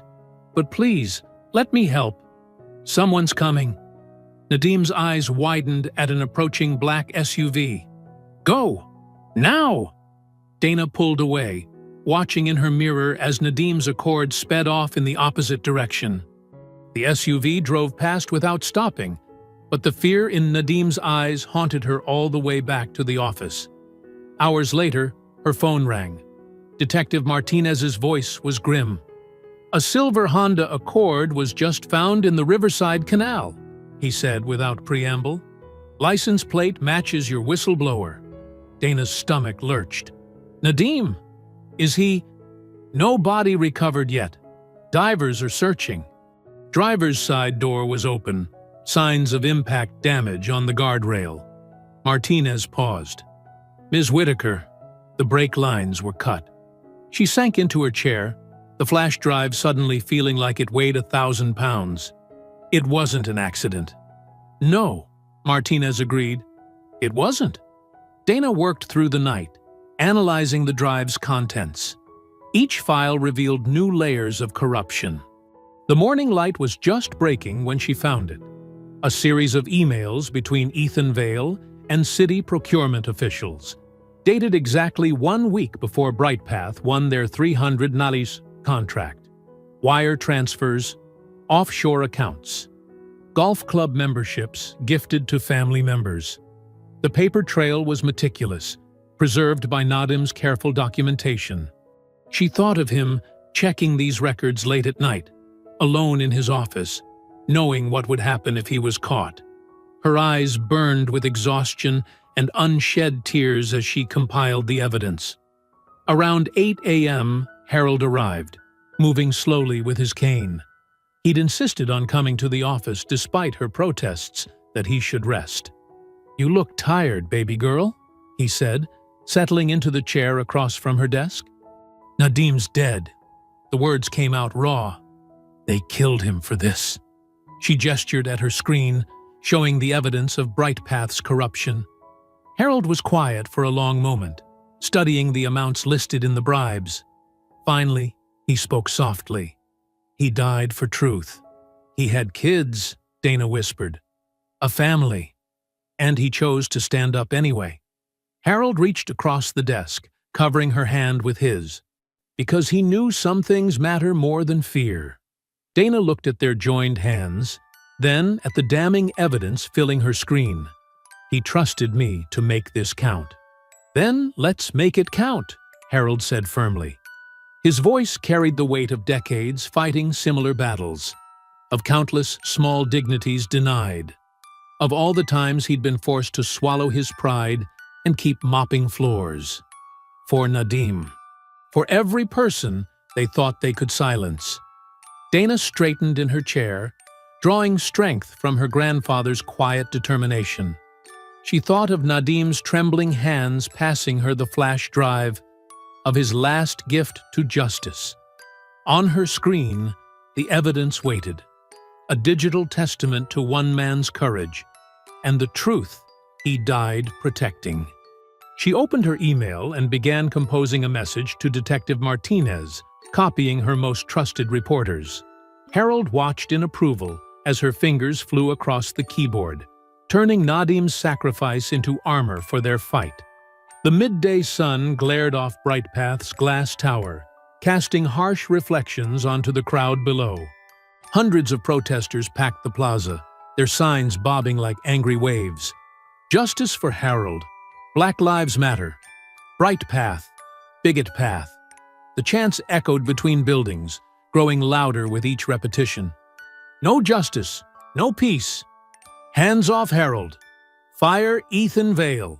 "But please, let me help. Someone's coming." Nadim's eyes widened at an approaching black SUV. "Go! Now!" Dana pulled away, watching in her mirror as Nadim's Accord sped off in the opposite direction. The SUV drove past without stopping, but the fear in Nadim's eyes haunted her all the way back to the office. Hours later, her phone rang. Detective Martinez's voice was grim. "A silver Honda Accord was just found in the Riverside Canal," he said without preamble. "License plate matches your whistleblower." Dana's stomach lurched. "Nadim! Is he—" "No body recovered yet. Divers are searching." Driver's side door was open, signs of impact damage on the guardrail. Martinez paused. "Ms. Whitaker." The brake lines were cut. She sank into her chair, the flash drive suddenly feeling like it weighed 1,000 pounds. "It wasn't an accident." "No," Martinez agreed. "It wasn't." Dana worked through the night, analyzing the drive's contents. Each file revealed new layers of corruption. The morning light was just breaking when she found it. A series of emails between Ethan Vale and city procurement officials, dated exactly 1 week before BrightPath won their 300 Nalis contract. Wire transfers, offshore accounts, golf club memberships gifted to family members. The paper trail was meticulous, preserved by Nadim's careful documentation. She thought of him checking these records late at night, alone in his office, knowing what would happen if he was caught. Her eyes burned with exhaustion and unshed tears as she compiled the evidence. Around 8 a.m., Harold arrived, moving slowly with his cane. He'd insisted on coming to the office despite her protests that he should rest. "You look tired, baby girl," he said, settling into the chair across from her desk. "Nadim's dead." The words came out raw. "They killed him for this." She gestured at her screen, showing the evidence of BrightPath's corruption. Harold was quiet for a long moment, studying the amounts listed in the bribes. Finally, he spoke softly. "He died for truth. He had kids," Dana whispered. "A family. And he chose to stand up anyway." Harold reached across the desk, covering her hand with his. "Because he knew some things matter more than fear." Dana looked at their joined hands, then at the damning evidence filling her screen. "He trusted me to make this count." "Then let's make it count," Harold said firmly. His voice carried the weight of decades fighting similar battles, of countless small dignities denied, of all the times he'd been forced to swallow his pride and keep mopping floors. For Nadim. For every person they thought they could silence. Dana straightened in her chair, drawing strength from her grandfather's quiet determination. She thought of Nadim's trembling hands passing her the flash drive, of his last gift to justice. On her screen, the evidence waited, a digital testament to one man's courage, and the truth he died protecting. She opened her email and began composing a message to Detective Martinez, copying her most trusted reporters. Harold watched in approval as her fingers flew across the keyboard, turning Nadim's sacrifice into armor for their fight. The midday sun glared off Brightpath's glass tower, casting harsh reflections onto the crowd below. Hundreds of protesters packed the plaza, their signs bobbing like angry waves. Justice for Harold. Black Lives Matter. Brightpath. Bigot Path. The chants echoed between buildings, growing louder with each repetition. No justice. No peace. Hands off Harold. Fire Ethan Vale.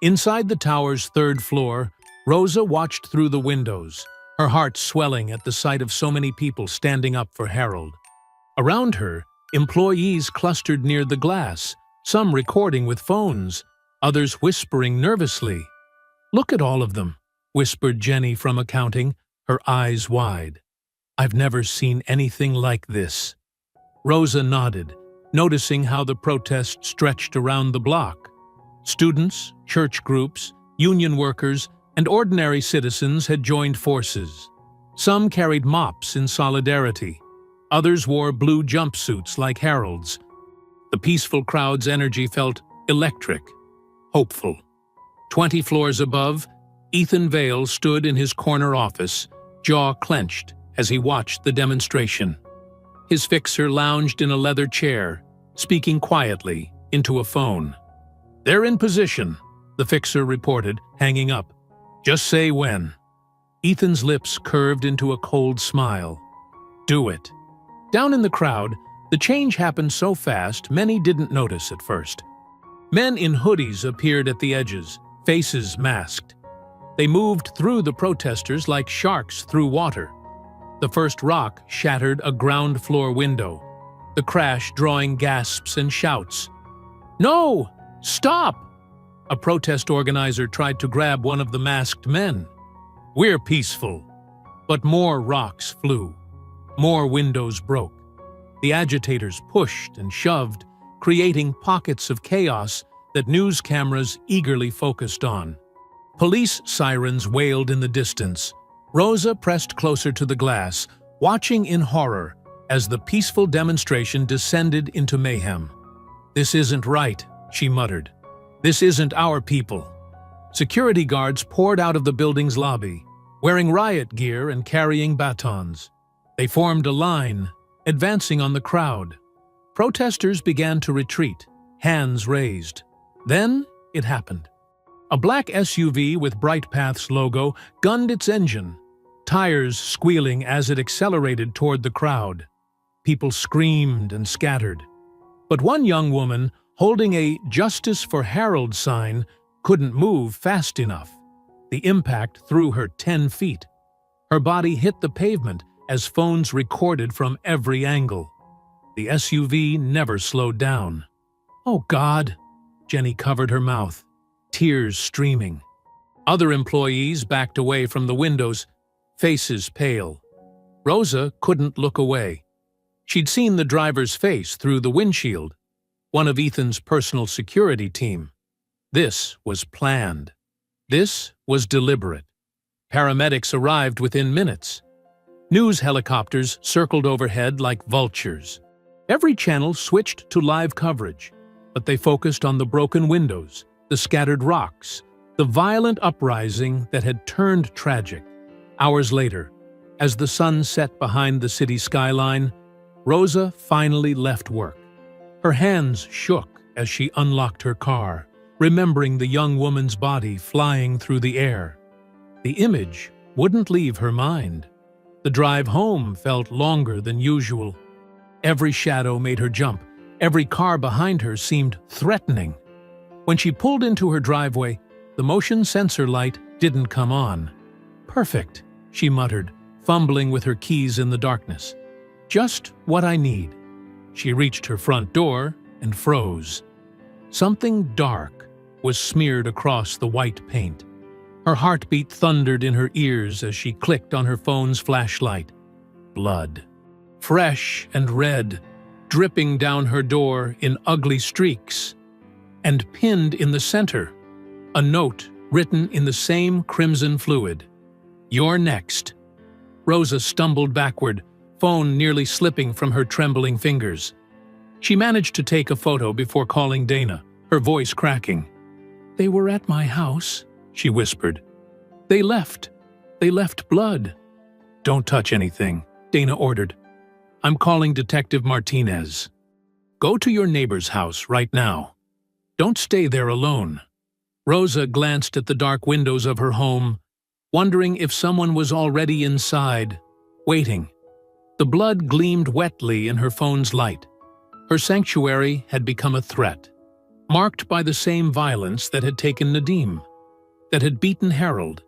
Inside the tower's third floor, Rosa watched through the windows, her heart swelling at the sight of so many people standing up for Harold. Around her, employees clustered near the glass, some recording with phones, others whispering nervously. "Look at all of them," whispered Jenny from accounting, her eyes wide. "I've never seen anything like this." Rosa nodded, noticing how the protest stretched around the block. Students, church groups, union workers, and ordinary citizens had joined forces. Some carried mops in solidarity. Others wore blue jumpsuits like Harold's. The peaceful crowd's energy felt electric, hopeful. 20 floors above, Ethan Vale stood in his corner office, jaw clenched as he watched the demonstration. His fixer lounged in a leather chair, speaking quietly into a phone. "They're in position," the fixer reported, hanging up. "Just say when." Ethan's lips curved into a cold smile. "Do it." Down in the crowd, the change happened so fast many didn't notice at first. Men in hoodies appeared at the edges, faces masked. They moved through the protesters like sharks through water. The first rock shattered a ground floor window, the crash drawing gasps and shouts. "No! Stop!" A protest organizer tried to grab one of the masked men. "We're peaceful." But more rocks flew. More windows broke. The agitators pushed and shoved, creating pockets of chaos that news cameras eagerly focused on. Police sirens wailed in the distance. Rosa pressed closer to the glass, watching in horror as the peaceful demonstration descended into mayhem. "This isn't right," she muttered. "This isn't our people." Security guards poured out of the building's lobby, wearing riot gear and carrying batons. They formed a line, advancing on the crowd. Protesters began to retreat, hands raised. Then it happened. A black SUV with Brightpath's logo gunned its engine, tires squealing as it accelerated toward the crowd. People screamed and scattered. But one young woman, holding a "Justice for Harold" sign, couldn't move fast enough. The impact threw her 10 feet. Her body hit the pavement as phones recorded from every angle. The SUV never slowed down. "Oh, God!" Jenny covered her mouth, tears streaming. Other employees backed away from the windows, faces pale. Rosa couldn't look away. She'd seen the driver's face through the windshield, one of Ethan's personal security team. This was planned. This was deliberate. Paramedics arrived within minutes. News helicopters circled overhead like vultures. Every channel switched to live coverage, but they focused on the broken windows, the scattered rocks, the violent uprising that had turned tragic. Hours later, as the sun set behind the city skyline, Rosa finally left work. Her hands shook as she unlocked her car, remembering the young woman's body flying through the air. The image wouldn't leave her mind. The drive home felt longer than usual. Every shadow made her jump. Every car behind her seemed threatening. When she pulled into her driveway, the motion sensor light didn't come on. "Perfect," she muttered, fumbling with her keys in the darkness. "Just what I need." She reached her front door and froze. Something dark was smeared across the white paint. Her heartbeat thundered in her ears as she clicked on her phone's flashlight. Blood. Fresh and red, dripping down her door in ugly streaks. And pinned in the center, a note written in the same crimson fluid. "You're next." Rosa stumbled backward, phone nearly slipping from her trembling fingers. She managed to take a photo before calling Dana, her voice cracking. "They were at my house," she whispered. They left blood." "Don't touch anything," Dana ordered. "I'm calling Detective Martinez. Go to your neighbor's house right now. Don't stay there alone." Rosa glanced at the dark windows of her home, wondering if someone was already inside, waiting. The blood gleamed wetly in her phone's light. Her sanctuary had become a threat, marked by the same violence that had taken Nadim, that had beaten Harold,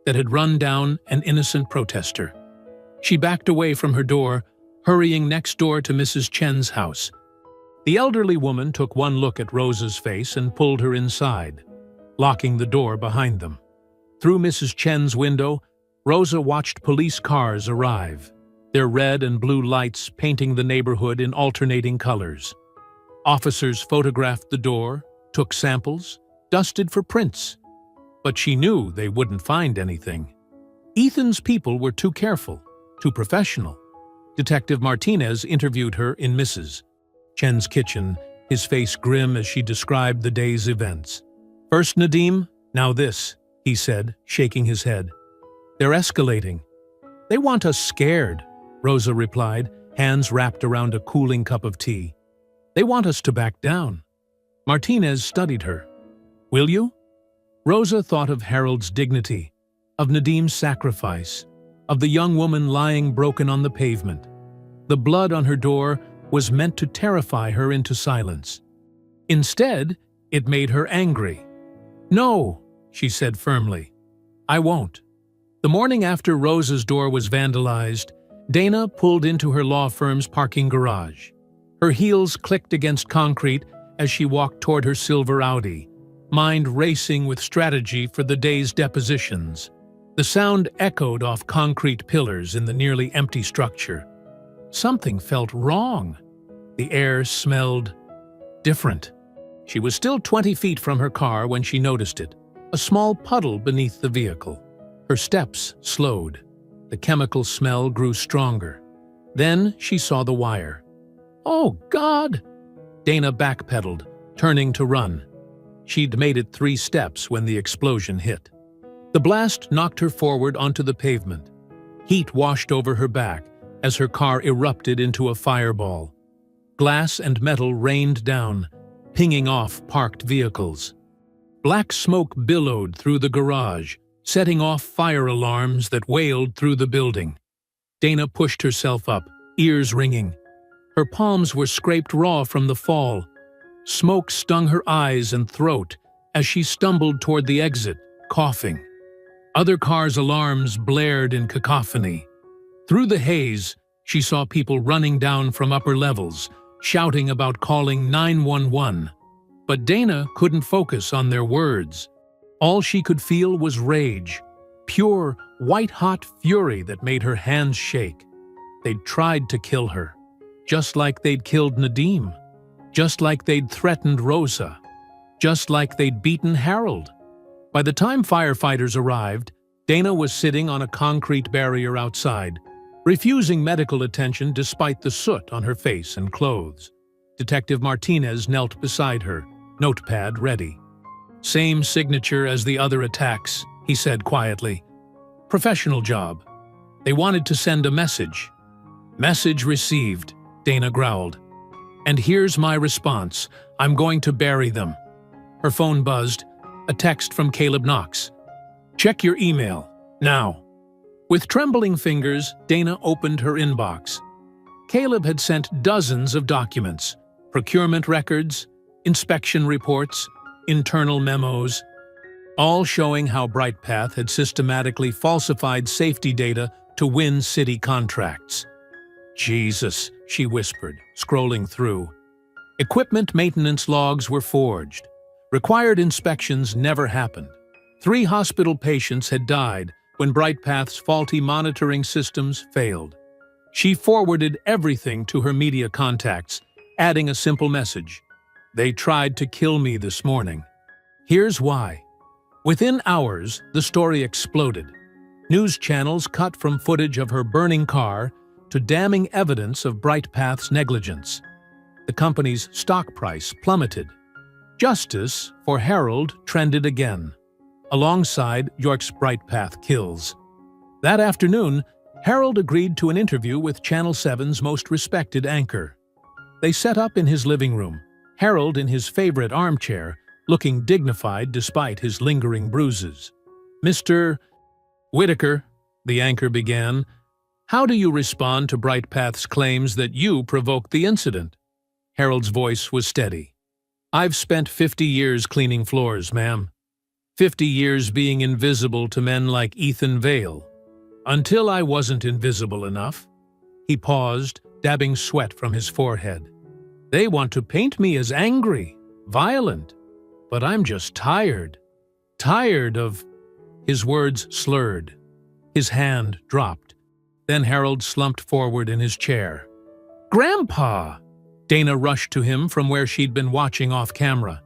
that had run down an innocent protester. She backed away from her door, hurrying next door to Mrs. Chen's house. The elderly woman took one look at Rosa's face and pulled her inside, locking the door behind them. Through Mrs. Chen's window, Rosa watched police cars arrive, their red and blue lights painting the neighborhood in alternating colors. Officers photographed the door, took samples, dusted for prints. But she knew they wouldn't find anything. Ethan's people were too careful, too professional. Detective Martinez interviewed her in Mrs. Chen's kitchen, his face grim as she described the day's events. "First Nadim, now this," he said, shaking his head. "They're escalating." "They want us scared," Rosa replied, hands wrapped around a cooling cup of tea. "They want us to back down." Martinez studied her. "Will you?" Rosa thought of Harold's dignity, of Nadim's sacrifice, of the young woman lying broken on the pavement. The blood on her door was meant to terrify her into silence. Instead, it made her angry. "No," she said firmly. "I won't." The morning after Rosa's door was vandalized, Dana pulled into her law firm's parking garage. Her heels clicked against concrete as she walked toward her silver Audi, mind racing with strategy for the day's depositions. The sound echoed off concrete pillars in the nearly empty structure. Something felt wrong. The air smelled different. She was still 20 feet from her car when she noticed it, a small puddle beneath the vehicle. Her steps slowed. The chemical smell grew stronger. Then she saw the wire. "Oh, God!" Dana backpedaled, turning to run. She'd made it 3 steps when the explosion hit. The blast knocked her forward onto the pavement. Heat washed over her back as her car erupted into a fireball. Glass and metal rained down, pinging off parked vehicles. Black smoke billowed through the garage, setting off fire alarms that wailed through the building. Dana pushed herself up, ears ringing. Her palms were scraped raw from the fall. Smoke stung her eyes and throat as she stumbled toward the exit, coughing. Other cars' alarms blared in cacophony. Through the haze, she saw people running down from upper levels, shouting about calling 911. But Dana couldn't focus on their words. All she could feel was rage, pure, white-hot fury that made her hands shake. They'd tried to kill her, just like they'd killed Nadim, just like they'd threatened Rosa, just like they'd beaten Harold. By the time firefighters arrived, Dana was sitting on a concrete barrier outside, refusing medical attention despite the soot on her face and clothes. Detective Martinez knelt beside her, notepad ready. "Same signature as the other attacks," he said quietly. "Professional job. They wanted to send a message." "Message received," Dana growled. "And here's my response. I'm going to bury them." Her phone buzzed, a text from Caleb Knox. "Check your email, now." With trembling fingers, Dana opened her inbox. Caleb had sent dozens of documents, procurement records, inspection reports, internal memos, all showing how BrightPath had systematically falsified safety data to win city contracts. "Jesus," she whispered, scrolling through. Equipment maintenance logs were forged. Required inspections never happened. 3 hospital patients had died when BrightPath's faulty monitoring systems failed. She forwarded everything to her media contacts, adding a simple message. "They tried to kill me this morning. Here's why." Within hours, the story exploded. News channels cut from footage of her burning car to damning evidence of BrightPath's negligence. The company's stock price plummeted. Justice for Harold trended again, alongside York's BrightPath kills. That afternoon, Harold agreed to an interview with Channel 7's most respected anchor. They set up in his living room, Harold in his favorite armchair, looking dignified despite his lingering bruises. "Mr. Whitaker," the anchor began, "how do you respond to BrightPath's claims that you provoked the incident?" Harold's voice was steady. "I've spent 50 years cleaning floors, ma'am. 50 years being invisible to men like Ethan Vale. Until I wasn't invisible enough." He paused, dabbing sweat from his forehead. "They want to paint me as angry, violent. But I'm just tired. Tired of—" His words slurred. His hand dropped. Then Harold slumped forward in his chair. "Grandpa!" Dana rushed to him from where she'd been watching off camera.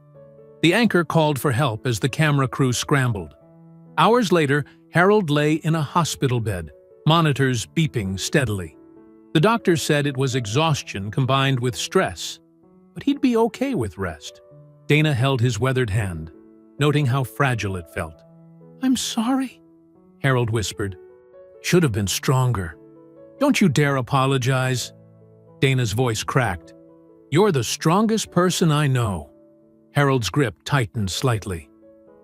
The anchor called for help as the camera crew scrambled. Hours later, Harold lay in a hospital bed, monitors beeping steadily. The doctor said it was exhaustion combined with stress, but he'd be okay with rest. Dana held his weathered hand, noting how fragile it felt. "I'm sorry," Harold whispered. "Should have been stronger. Don't you dare apologize." Dana's voice cracked. "You're the strongest person I know." Harold's grip tightened slightly.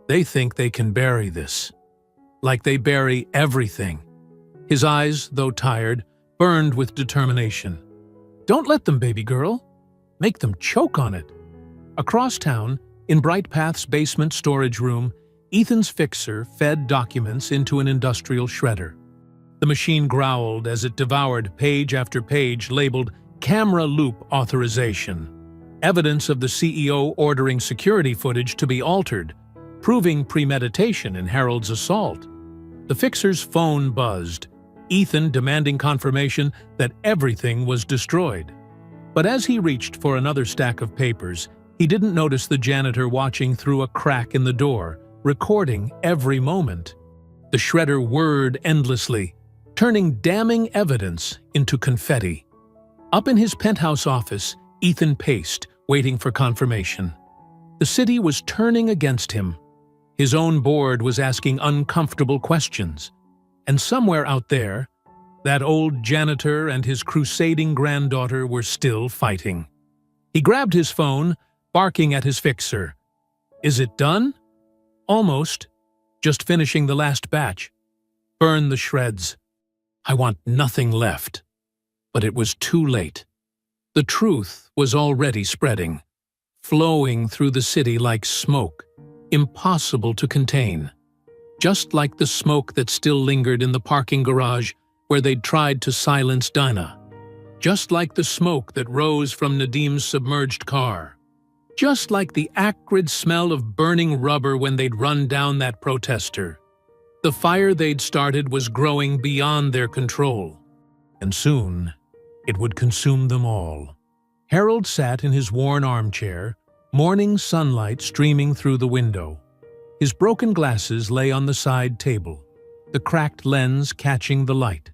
"They think they can bury this. Like they bury everything." His eyes, though tired, burned with determination. "Don't let them, baby girl. Make them choke on it." Across town, in BrightPath's basement storage room, Ethan's fixer fed documents into an industrial shredder. The machine growled as it devoured page after page labeled "Camera Loop Authorization," evidence of the CEO ordering security footage to be altered, proving premeditation in Harold's assault. The fixer's phone buzzed, Ethan demanding confirmation that everything was destroyed. But as he reached for another stack of papers, he didn't notice the janitor watching through a crack in the door, recording every moment. The shredder whirred endlessly, turning damning evidence into confetti. Up in his penthouse office, Ethan paced, waiting for confirmation. The city was turning against him. His own board was asking uncomfortable questions. And somewhere out there, that old janitor and his crusading granddaughter were still fighting. He grabbed his phone, barking at his fixer. "Is it done?" "Almost. Just finishing the last batch. Burn the shreds. I want nothing left." But it was too late. The truth was already spreading, flowing through the city like smoke, impossible to contain. Just like the smoke that still lingered in the parking garage where they'd tried to silence Dinah. Just like the smoke that rose from Nadim's submerged car. Just like the acrid smell of burning rubber when they'd run down that protester. The fire they'd started was growing beyond their control. And soon, it would consume them all. Harold sat in his worn armchair, morning sunlight streaming through the window. His broken glasses lay on the side table, the cracked lens catching the light.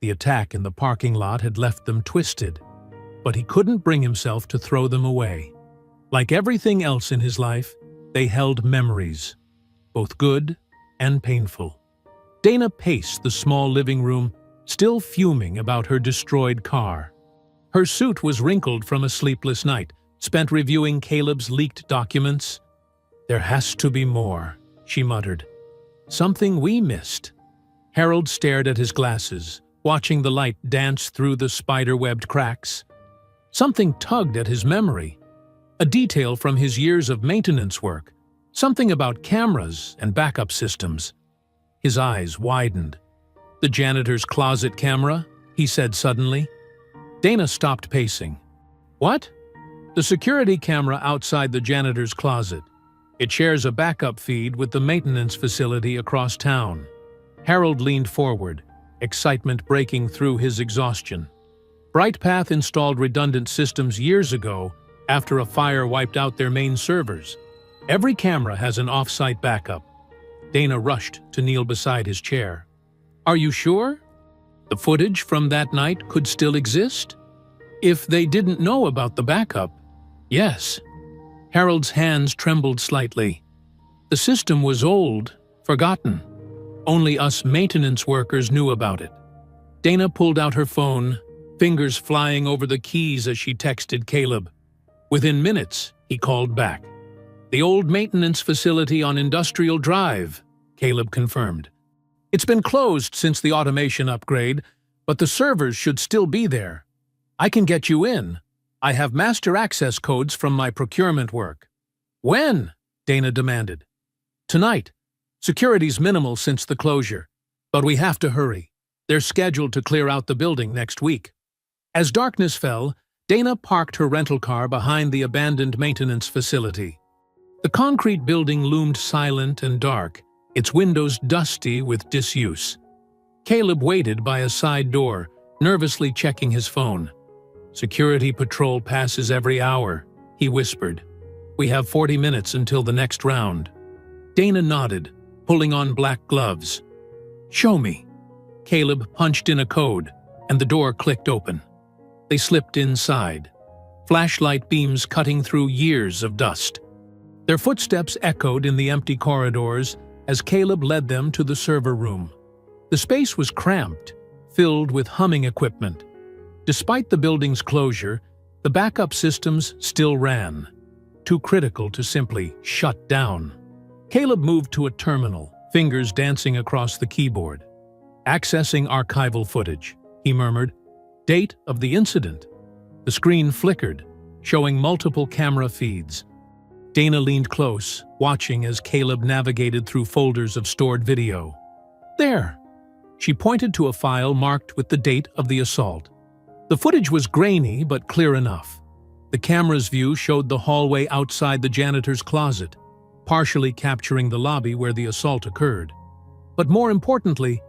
The attack in the parking lot had left them twisted, but he couldn't bring himself to throw them away. Like everything else in his life, they held memories, both good and painful. Dana paced the small living room, still fuming about her destroyed car. Her suit was wrinkled from a sleepless night, spent reviewing Caleb's leaked documents. "There has to be more," she muttered. "Something we missed." Harold stared at his glasses, watching the light dance through the spider-webbed cracks. Something tugged at his memory. A detail from his years of maintenance work. Something about cameras and backup systems. His eyes widened. "The janitor's closet camera?" he said suddenly. Dana stopped pacing. "What?" "The security camera outside the janitor's closet. It shares a backup feed with the maintenance facility across town." Harold leaned forward, excitement breaking through his exhaustion. BrightPath installed redundant systems years ago after a fire wiped out their main servers. Every camera has an off-site backup. Dana rushed to kneel beside his chair. "Are you sure? The footage from that night could still exist? If they didn't know about the backup?" "Yes." Harold's hands trembled slightly. "The system was old, forgotten. Only us maintenance workers knew about it." Dana pulled out her phone, fingers flying over the keys as she texted Caleb. Within minutes, he called back. "The old maintenance facility on Industrial Drive," Caleb confirmed. "It's been closed since the automation upgrade, but the servers should still be there. I can get you in. I have master access codes from my procurement work." "When?" Dana demanded. "Tonight. Security's minimal since the closure, but we have to hurry. They're scheduled to clear out the building next week." As darkness fell, Dana parked her rental car behind the abandoned maintenance facility. The concrete building loomed silent and dark, its windows dusty with disuse. Caleb waited by a side door, nervously checking his phone. "Security patrol passes every hour," he whispered. "We have 40 minutes until the next round." Dana nodded, pulling on black gloves. "Show me." Caleb punched in a code, and the door clicked open. They slipped inside, flashlight beams cutting through years of dust. Their footsteps echoed in the empty corridors as Caleb led them to the server room. The space was cramped, filled with humming equipment. Despite the building's closure, the backup systems still ran, too critical to simply shut down. Caleb moved to a terminal, fingers dancing across the keyboard. "Accessing archival footage," he murmured. "Date of the incident." The screen flickered, showing multiple camera feeds. Dana leaned close, watching as Caleb navigated through folders of stored video. "There!" She pointed to a file marked with the date of the assault. The footage was grainy but clear enough. The camera's view showed the hallway outside the janitor's closet, partially capturing the lobby where the assault occurred. But more importantly,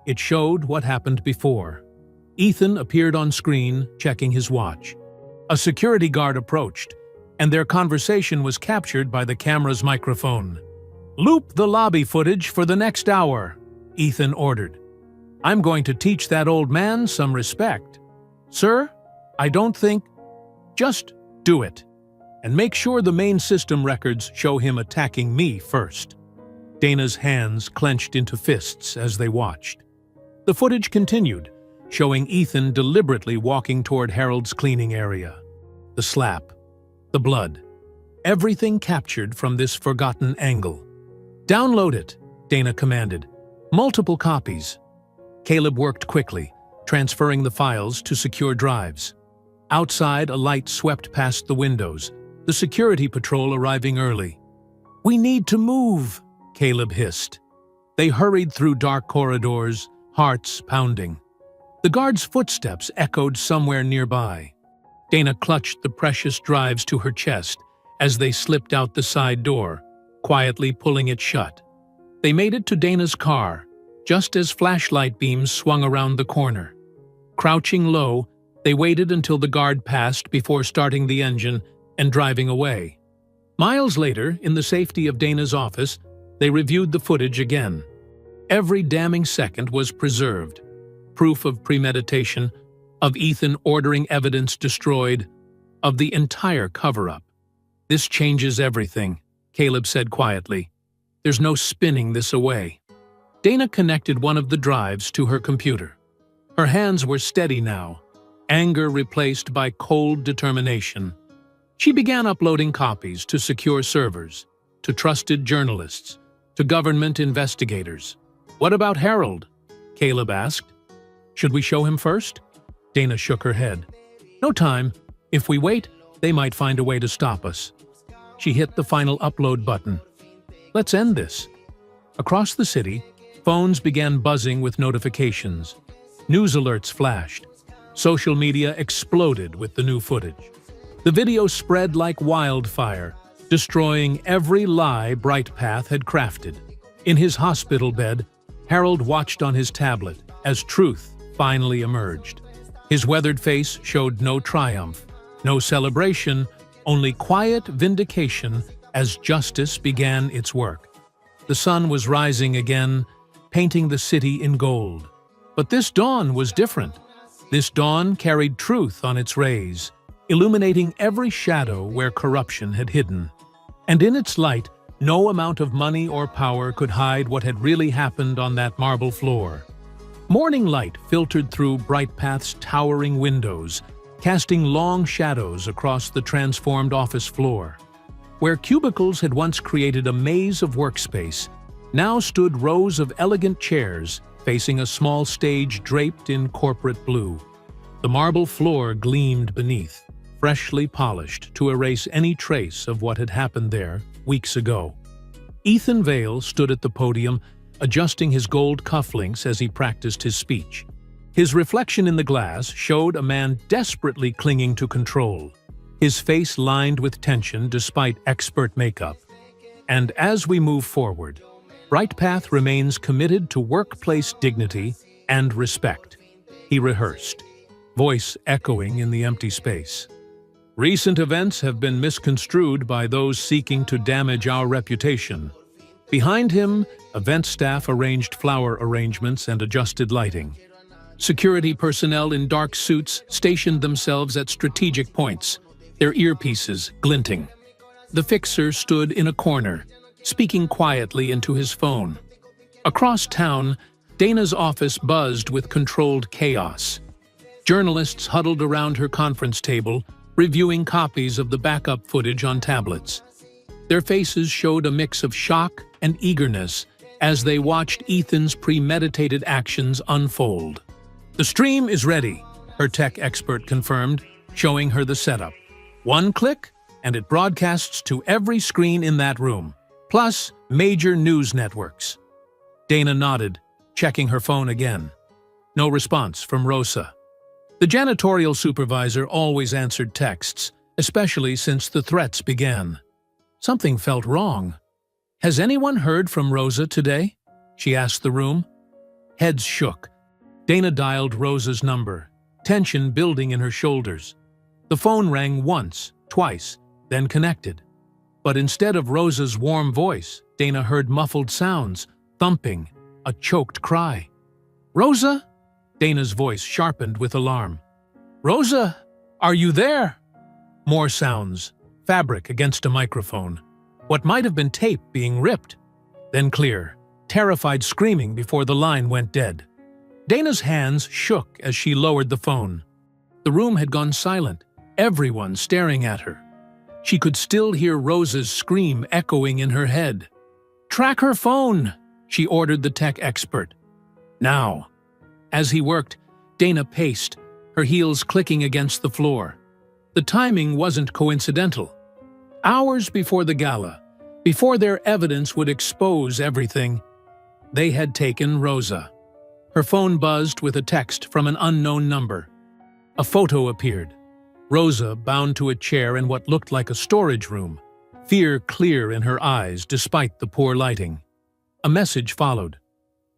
it showed what happened before. Ethan appeared on screen, checking his watch. A security guard approached, and their conversation was captured by the camera's microphone. "Loop the lobby footage for the next hour," Ethan ordered. "I'm going to teach that old man some respect." "Sir, I don't think—" "Just do it. And make sure the main system records show him attacking me first." Dana's hands clenched into fists as they watched. The footage continued, showing Ethan deliberately walking toward Harold's cleaning area. The slap, the blood, everything captured from this forgotten angle. "Download it," Dana commanded. "Multiple copies." Caleb worked quickly, transferring the files to secure drives. Outside, a light swept past the windows, the security patrol arriving early. "We need to move," Caleb hissed. They hurried through dark corridors, hearts pounding. The guard's footsteps echoed somewhere nearby. Dana clutched the precious drives to her chest as they slipped out the side door, quietly pulling it shut. They made it to Dana's car, just as flashlight beams swung around the corner. Crouching low, they waited until the guard passed before starting the engine and driving away. Miles later, in the safety of Dana's office, they reviewed the footage again. Every damning second was preserved. Proof of premeditation, of Ethan ordering evidence destroyed, of the entire cover-up. "This changes everything," Caleb said quietly. "There's no spinning this away." Dana connected one of the drives to her computer. Her hands were steady now, anger replaced by cold determination. She began uploading copies to secure servers. to trusted journalists, to government investigators. "What about Harold?" Caleb asked. "Should we show him first?" Dana shook her head. "No time. If we wait, they might find a way to stop us." She hit the final upload button. "Let's end this." Across the city, phones began buzzing with notifications. News alerts flashed. Social media exploded with the new footage. The video spread like wildfire, destroying every lie Brightpath had crafted. In his hospital bed, Harold watched on his tablet as truth finally emerged. His weathered face showed no triumph, no celebration, only quiet vindication as justice began its work. The sun was rising again, painting the city in gold. But this dawn was different. This dawn carried truth on its rays, illuminating every shadow where corruption had hidden. And in its light, no amount of money or power could hide what had really happened on that marble floor. Morning light filtered through Brightpath's towering windows, casting long shadows across the transformed office floor. Where cubicles had once created a maze of workspace, now stood rows of elegant chairs facing a small stage draped in corporate blue. The marble floor gleamed beneath, freshly polished to erase any trace of what had happened there weeks ago. Ethan Vale stood at the podium, adjusting his gold cufflinks as he practiced his speech. His reflection in the glass showed a man desperately clinging to control, his face lined with tension despite expert makeup. And as we move forward, Brightpath remains committed to workplace dignity and respect. He rehearsed, voice echoing in the empty space. "Recent events have been misconstrued by those seeking to damage our reputation." Behind him, event staff arranged flower arrangements and adjusted lighting. Security personnel in dark suits stationed themselves at strategic points, their earpieces glinting. The fixer stood in a corner, speaking quietly into his phone. Across town, Dana's office buzzed with controlled chaos. Journalists huddled around her conference table, reviewing copies of the backup footage on tablets. Their faces showed a mix of shock and eagerness as they watched Ethan's premeditated actions unfold. "The stream is ready," her tech expert confirmed, showing her the setup. "One click, and it broadcasts to every screen in that room, plus major news networks." Dana nodded, checking her phone again. No response from Rosa. The janitorial supervisor always answered texts, especially since the threats began. Something felt wrong. "Has anyone heard from Rosa today?" she asked the room. Heads shook. Dana dialed Rosa's number, tension building in her shoulders. The phone rang once, twice, then connected. But instead of Rosa's warm voice, Dana heard muffled sounds, thumping, a choked cry. "Rosa?" Dana's voice sharpened with alarm. "Rosa, are you there?" More sounds, fabric against a microphone. What might have been tape being ripped. Then clear, terrified screaming before the line went dead. Dana's hands shook as she lowered the phone. The room had gone silent, everyone staring at her. She could still hear Rosa's scream echoing in her head. "Track her phone," she ordered the tech expert. "Now." As he worked, Dana paced, her heels clicking against the floor. The timing wasn't coincidental. Hours before the gala, before their evidence would expose everything, they had taken Rosa. Her phone buzzed with a text from an unknown number. A photo appeared. Rosa bound to a chair in what looked like a storage room, fear clear in her eyes despite the poor lighting. A message followed.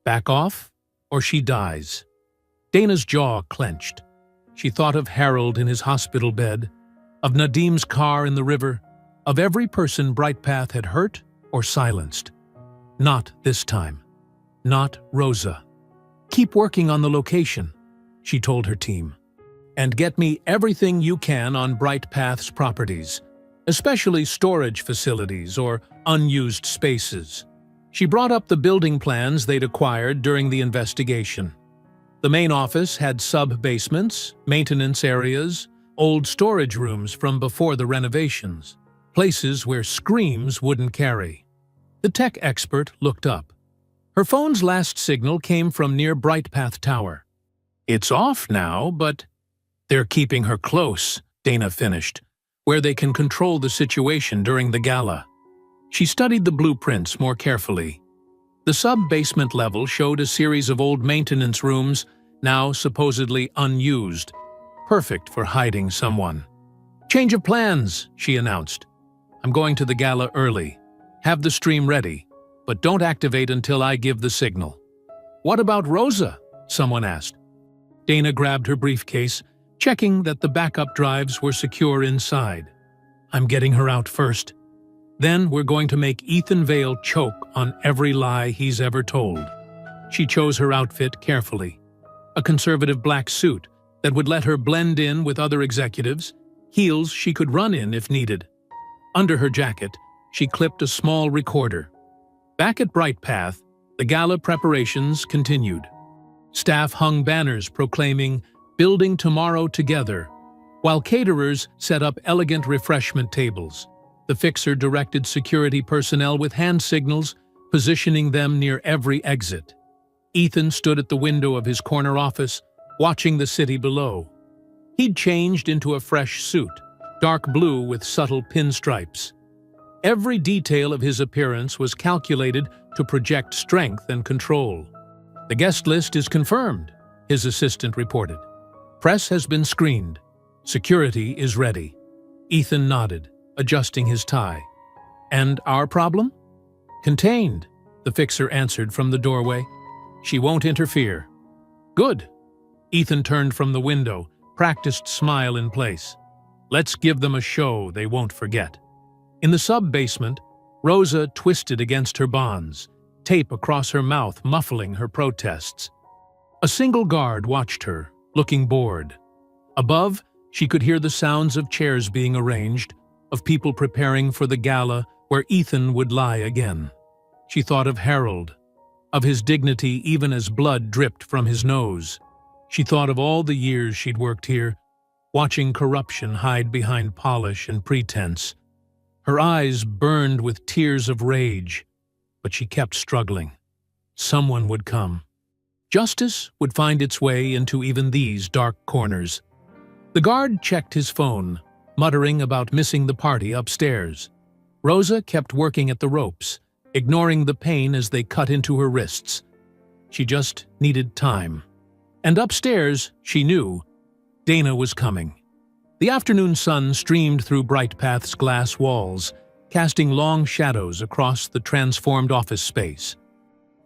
"Back off, or she dies." Dana's jaw clenched. She thought of Harold in his hospital bed, of Nadim's car in the river, of every person Brightpath had hurt or silenced. Not this time. Not Rosa. "Keep working on the location," she told her team. "And get me everything you can on Brightpath's properties, especially storage facilities or unused spaces." She brought up the building plans they'd acquired during the investigation. The main office had sub-basements, maintenance areas, old storage rooms from before the renovations, places where screams wouldn't carry. The tech expert looked up. Her phone's last signal came from near Brightpath Tower. "It's off now, but—" "They're keeping her close," Dana finished, "where they can control the situation during the gala." She studied the blueprints more carefully. The sub-basement level showed a series of old maintenance rooms, now supposedly unused, perfect for hiding someone. "Change of plans," she announced. "I'm going to the gala early. Have the stream ready, but don't activate until I give the signal." "What about Rosa?" someone asked. Dana grabbed her briefcase, checking that the backup drives were secure inside. "I'm getting her out first. Then we're going to make Ethan Vale choke on every lie he's ever told." She chose her outfit carefully. A conservative black suit that would let her blend in with other executives, heels she could run in if needed. Under her jacket, she clipped a small recorder. Back at Brightpath, the gala preparations continued. Staff hung banners proclaiming, "Building tomorrow together," while caterers set up elegant refreshment tables. The fixer directed security personnel with hand signals, positioning them near every exit. Ethan stood at the window of his corner office, watching the city below. He'd changed into a fresh suit, dark blue with subtle pinstripes. Every detail of his appearance was calculated to project strength and control. "The guest list is confirmed," his assistant reported. "Press has been screened. Security is ready." Ethan nodded, adjusting his tie. "And our problem?" "Contained," the fixer answered from the doorway. "She won't interfere." "Good." Ethan turned from the window, practiced smile in place. "Let's give them a show they won't forget." In the sub-basement, Rosa twisted against her bonds, tape across her mouth muffling her protests. A single guard watched her, looking bored. Above, she could hear the sounds of chairs being arranged, of people preparing for the gala where Ethan would lie again. She thought of Harold, of his dignity even as blood dripped from his nose. She thought of all the years she'd worked here, watching corruption hide behind polish and pretense. Her eyes burned with tears of rage, but she kept struggling. Someone would come. Justice would find its way into even these dark corners. The guard checked his phone, muttering about missing the party upstairs. Rosa kept working at the ropes, ignoring the pain as they cut into her wrists. She just needed time. And upstairs, she knew, Dana was coming. The afternoon sun streamed through Brightpath's glass walls, casting long shadows across the transformed office space.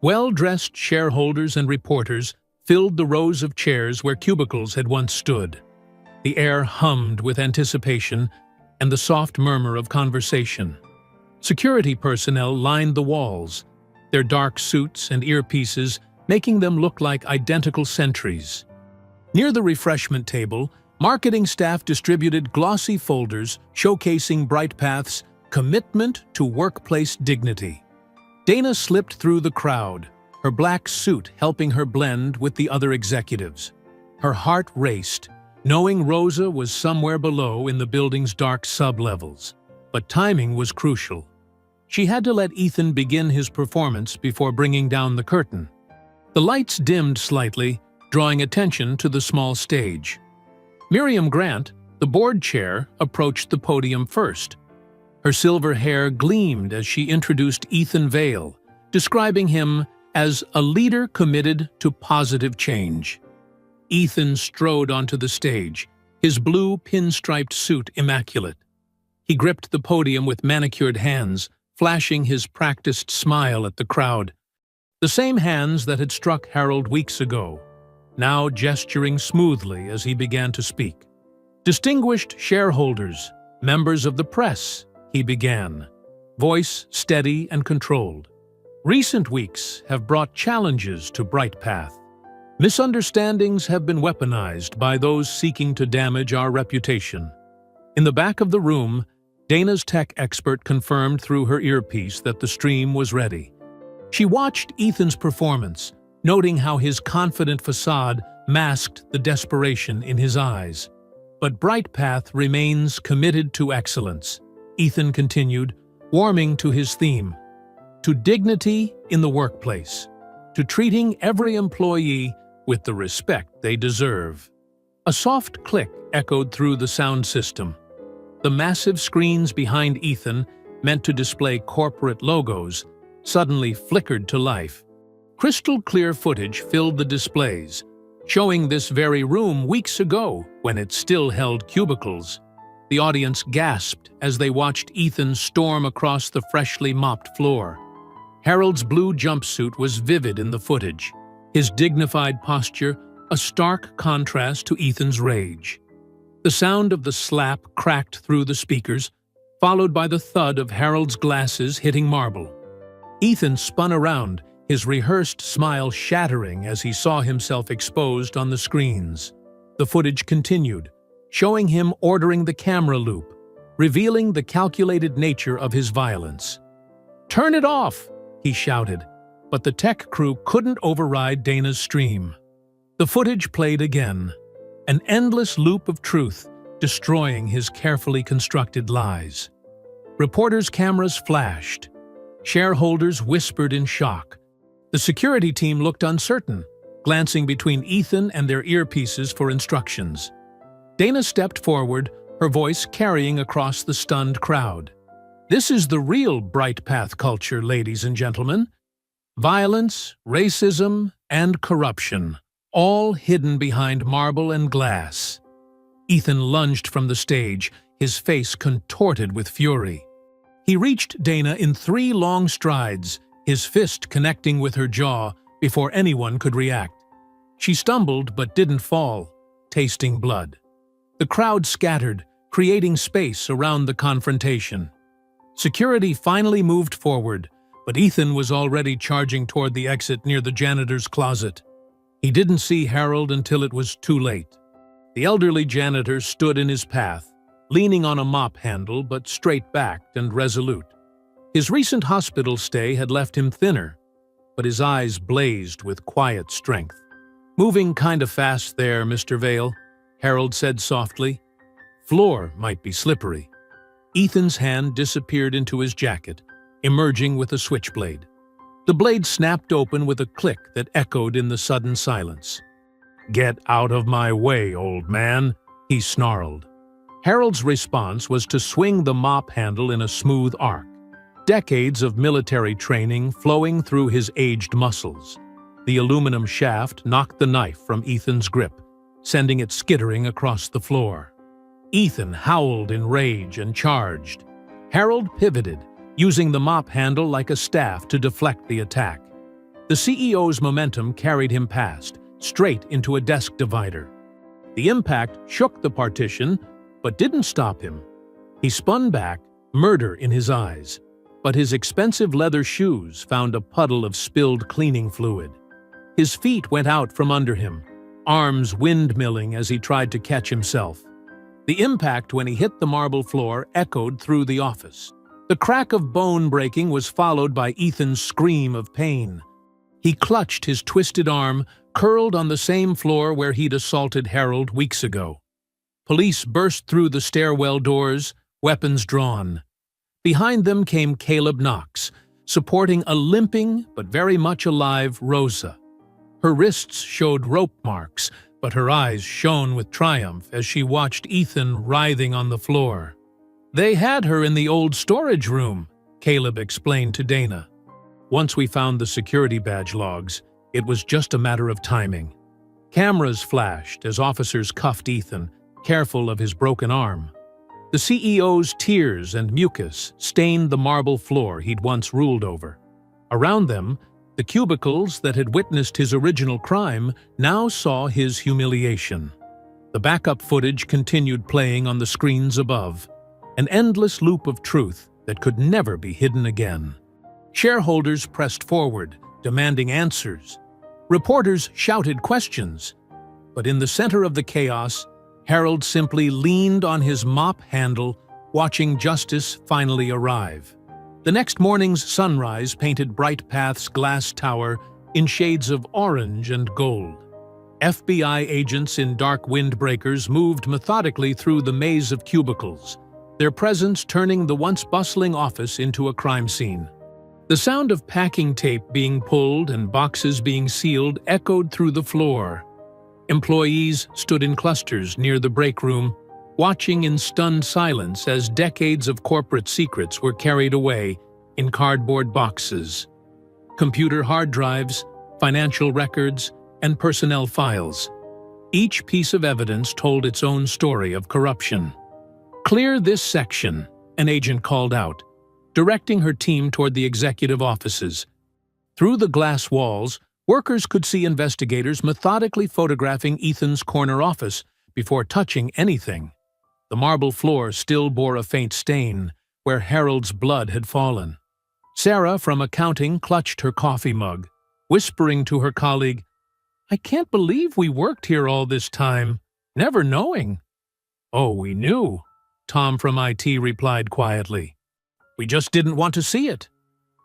Well-dressed shareholders and reporters filled the rows of chairs where cubicles had once stood. The air hummed with anticipation and the soft murmur of conversation. Security personnel lined the walls, their dark suits and earpieces making them look like identical sentries. Near the refreshment table, marketing staff distributed glossy folders showcasing Brightpath's commitment to workplace dignity. Dana slipped through the crowd, her black suit helping her blend with the other executives. Her heart raced, knowing Rosa was somewhere below in the building's dark sub-levels. But timing was crucial. She had to let Ethan begin his performance before bringing down the curtain. The lights dimmed slightly, drawing attention to the small stage. Miriam Grant, the board chair, approached the podium first. Her silver hair gleamed as she introduced Ethan Vale, describing him as a leader committed to positive change. Ethan strode onto the stage, his blue pinstriped suit immaculate. He gripped the podium with manicured hands, flashing his practiced smile at the crowd. The same hands that had struck Harold weeks ago, now gesturing smoothly as he began to speak. "Distinguished shareholders, members of the press," he began, voice steady and controlled. "Recent weeks have brought challenges to Brightpath. Misunderstandings have been weaponized by those seeking to damage our reputation." In the back of the room, Dana's tech expert confirmed through her earpiece that the stream was ready. She watched Ethan's performance, noting how his confident facade masked the desperation in his eyes. "But Brightpath remains committed to excellence," Ethan continued, warming to his theme. to dignity in the workplace, to treating every employee with the respect they deserve. A soft click echoed through the sound system. The massive screens behind Ethan, meant to display corporate logos, suddenly flickered to life. Crystal clear footage filled the displays, showing this very room weeks ago when it still held cubicles. The audience gasped as they watched Ethan storm across the freshly mopped floor. Harold's blue jumpsuit was vivid in the footage, his dignified posture a stark contrast to Ethan's rage. The sound of the slap cracked through the speakers, followed by the thud of Harold's glasses hitting marble. Ethan spun around, his rehearsed smile shattering as he saw himself exposed on the screens. The footage continued, showing him ordering the camera loop, revealing the calculated nature of his violence. "Turn it off!" he shouted, but the tech crew couldn't override Dana's stream. The footage played again, an endless loop of truth, destroying his carefully constructed lies. Reporters' cameras flashed. Shareholders whispered in shock. The security team looked uncertain, glancing between Ethan and their earpieces for instructions. Dana stepped forward, her voice carrying across the stunned crowd. "This is the real Bright Path culture, ladies and gentlemen. Violence, racism, and corruption, all hidden behind marble and glass." Ethan lunged from the stage, his face contorted with fury. He reached Dana in 3 long strides, his fist connecting with her jaw before anyone could react. She stumbled but didn't fall, tasting blood. The crowd scattered, creating space around the confrontation. Security finally moved forward, but Ethan was already charging toward the exit near the janitor's closet. He didn't see Harold until it was too late. The elderly janitor stood in his path, leaning on a mop handle but straight-backed and resolute. His recent hospital stay had left him thinner, but his eyes blazed with quiet strength. "Moving kinda fast there, Mr. Vale," Harold said softly. "Floor might be slippery." Ethan's hand disappeared into his jacket, emerging with a switchblade. The blade snapped open with a click that echoed in the sudden silence. "Get out of my way, old man," he snarled. Harold's response was to swing the mop handle in a smooth arc, decades of military training flowing through his aged muscles. The aluminum shaft knocked the knife from Ethan's grip, sending it skittering across the floor. Ethan howled in rage and charged. Harold pivoted, using the mop handle like a staff to deflect the attack. The CEO's momentum carried him past, straight into a desk divider. The impact shook the partition, but didn't stop him. He spun back, murder in his eyes, but his expensive leather shoes found a puddle of spilled cleaning fluid. His feet went out from under him, arms windmilling as he tried to catch himself. The impact when he hit the marble floor echoed through the office. The crack of bone breaking was followed by Ethan's scream of pain. He clutched his twisted arm, curled on the same floor where he'd assaulted Harold weeks ago. Police burst through the stairwell doors, weapons drawn. Behind them came Caleb Knox, supporting a limping but very much alive Rosa. Her wrists showed rope marks, but her eyes shone with triumph as she watched Ethan writhing on the floor. "They had her in the old storage room," Caleb explained to Dana. "Once we found the security badge logs, it was just a matter of timing." Cameras flashed as officers cuffed Ethan, careful of his broken arm. The CEO's tears and mucus stained the marble floor he'd once ruled over. Around them, the cubicles that had witnessed his original crime now saw his humiliation. The backup footage continued playing on the screens above, an endless loop of truth that could never be hidden again. Shareholders pressed forward, demanding answers. Reporters shouted questions. But in the center of the chaos, Harold simply leaned on his mop handle, watching justice finally arrive. The next morning's sunrise painted Bright Path's glass tower in shades of orange and gold. FBI agents in dark windbreakers moved methodically through the maze of cubicles, their presence turning the once bustling office into a crime scene. The sound of packing tape being pulled and boxes being sealed echoed through the floor. Employees stood in clusters near the break room, watching in stunned silence as decades of corporate secrets were carried away in cardboard boxes. Computer hard drives, financial records, and personnel files. Each piece of evidence told its own story of corruption. "Clear this section," an agent called out, directing her team toward the executive offices. Through the glass walls, workers could see investigators methodically photographing Ethan's corner office before touching anything. The marble floor still bore a faint stain where Harold's blood had fallen. Sarah from accounting clutched her coffee mug, whispering to her colleague, "I can't believe we worked here all this time, never knowing." "Oh, we knew," Tom from IT replied quietly. "We just didn't want to see it."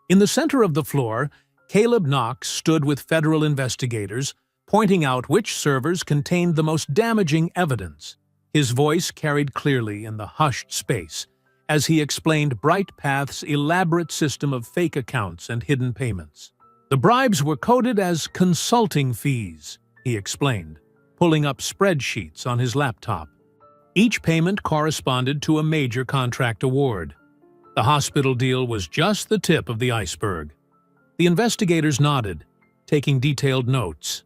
In the center of the floor, Caleb Knox stood with federal investigators, pointing out which servers contained the most damaging evidence. His voice carried clearly in the hushed space as he explained BrightPath's elaborate system of fake accounts and hidden payments. "The bribes were coded as consulting fees," he explained, pulling up spreadsheets on his laptop. Each payment corresponded to a major contract award. The hospital deal was just the tip of the iceberg. The investigators nodded, taking detailed notes.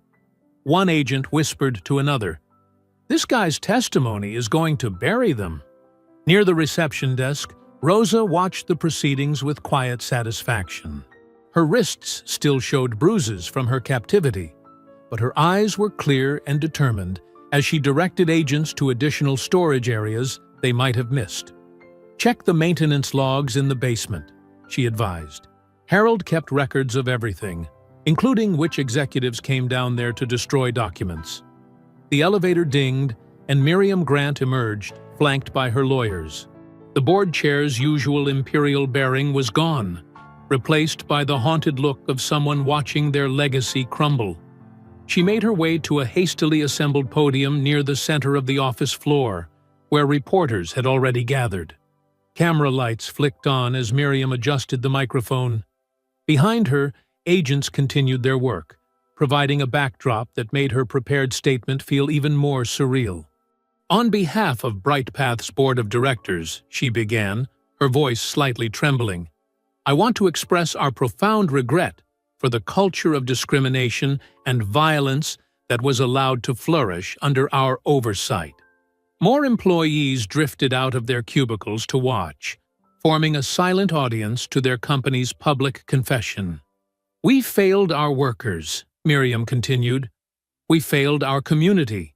One agent whispered to another, "This guy's testimony is going to bury them." Near the reception desk, Rosa watched the proceedings with quiet satisfaction. Her wrists still showed bruises from her captivity, but her eyes were clear and determined as she directed agents to additional storage areas they might have missed. "Check the maintenance logs in the basement," she advised. Harold kept records of everything, including which executives came down there to destroy documents. The elevator dinged, and Miriam Grant emerged, flanked by her lawyers. The board chair's usual imperial bearing was gone, replaced by the haunted look of someone watching their legacy crumble. She made her way to a hastily assembled podium near the center of the office floor, where reporters had already gathered. Camera lights flicked on as Miriam adjusted the microphone. Behind her, agents continued their work, providing a backdrop that made her prepared statement feel even more surreal. "On behalf of BrightPath's board of directors," she began, her voice slightly trembling, "I want to express our profound regret for the culture of discrimination and violence that was allowed to flourish under our oversight." More employees drifted out of their cubicles to watch, forming a silent audience to their company's public confession. "We failed our workers," Miriam continued. "We failed our community.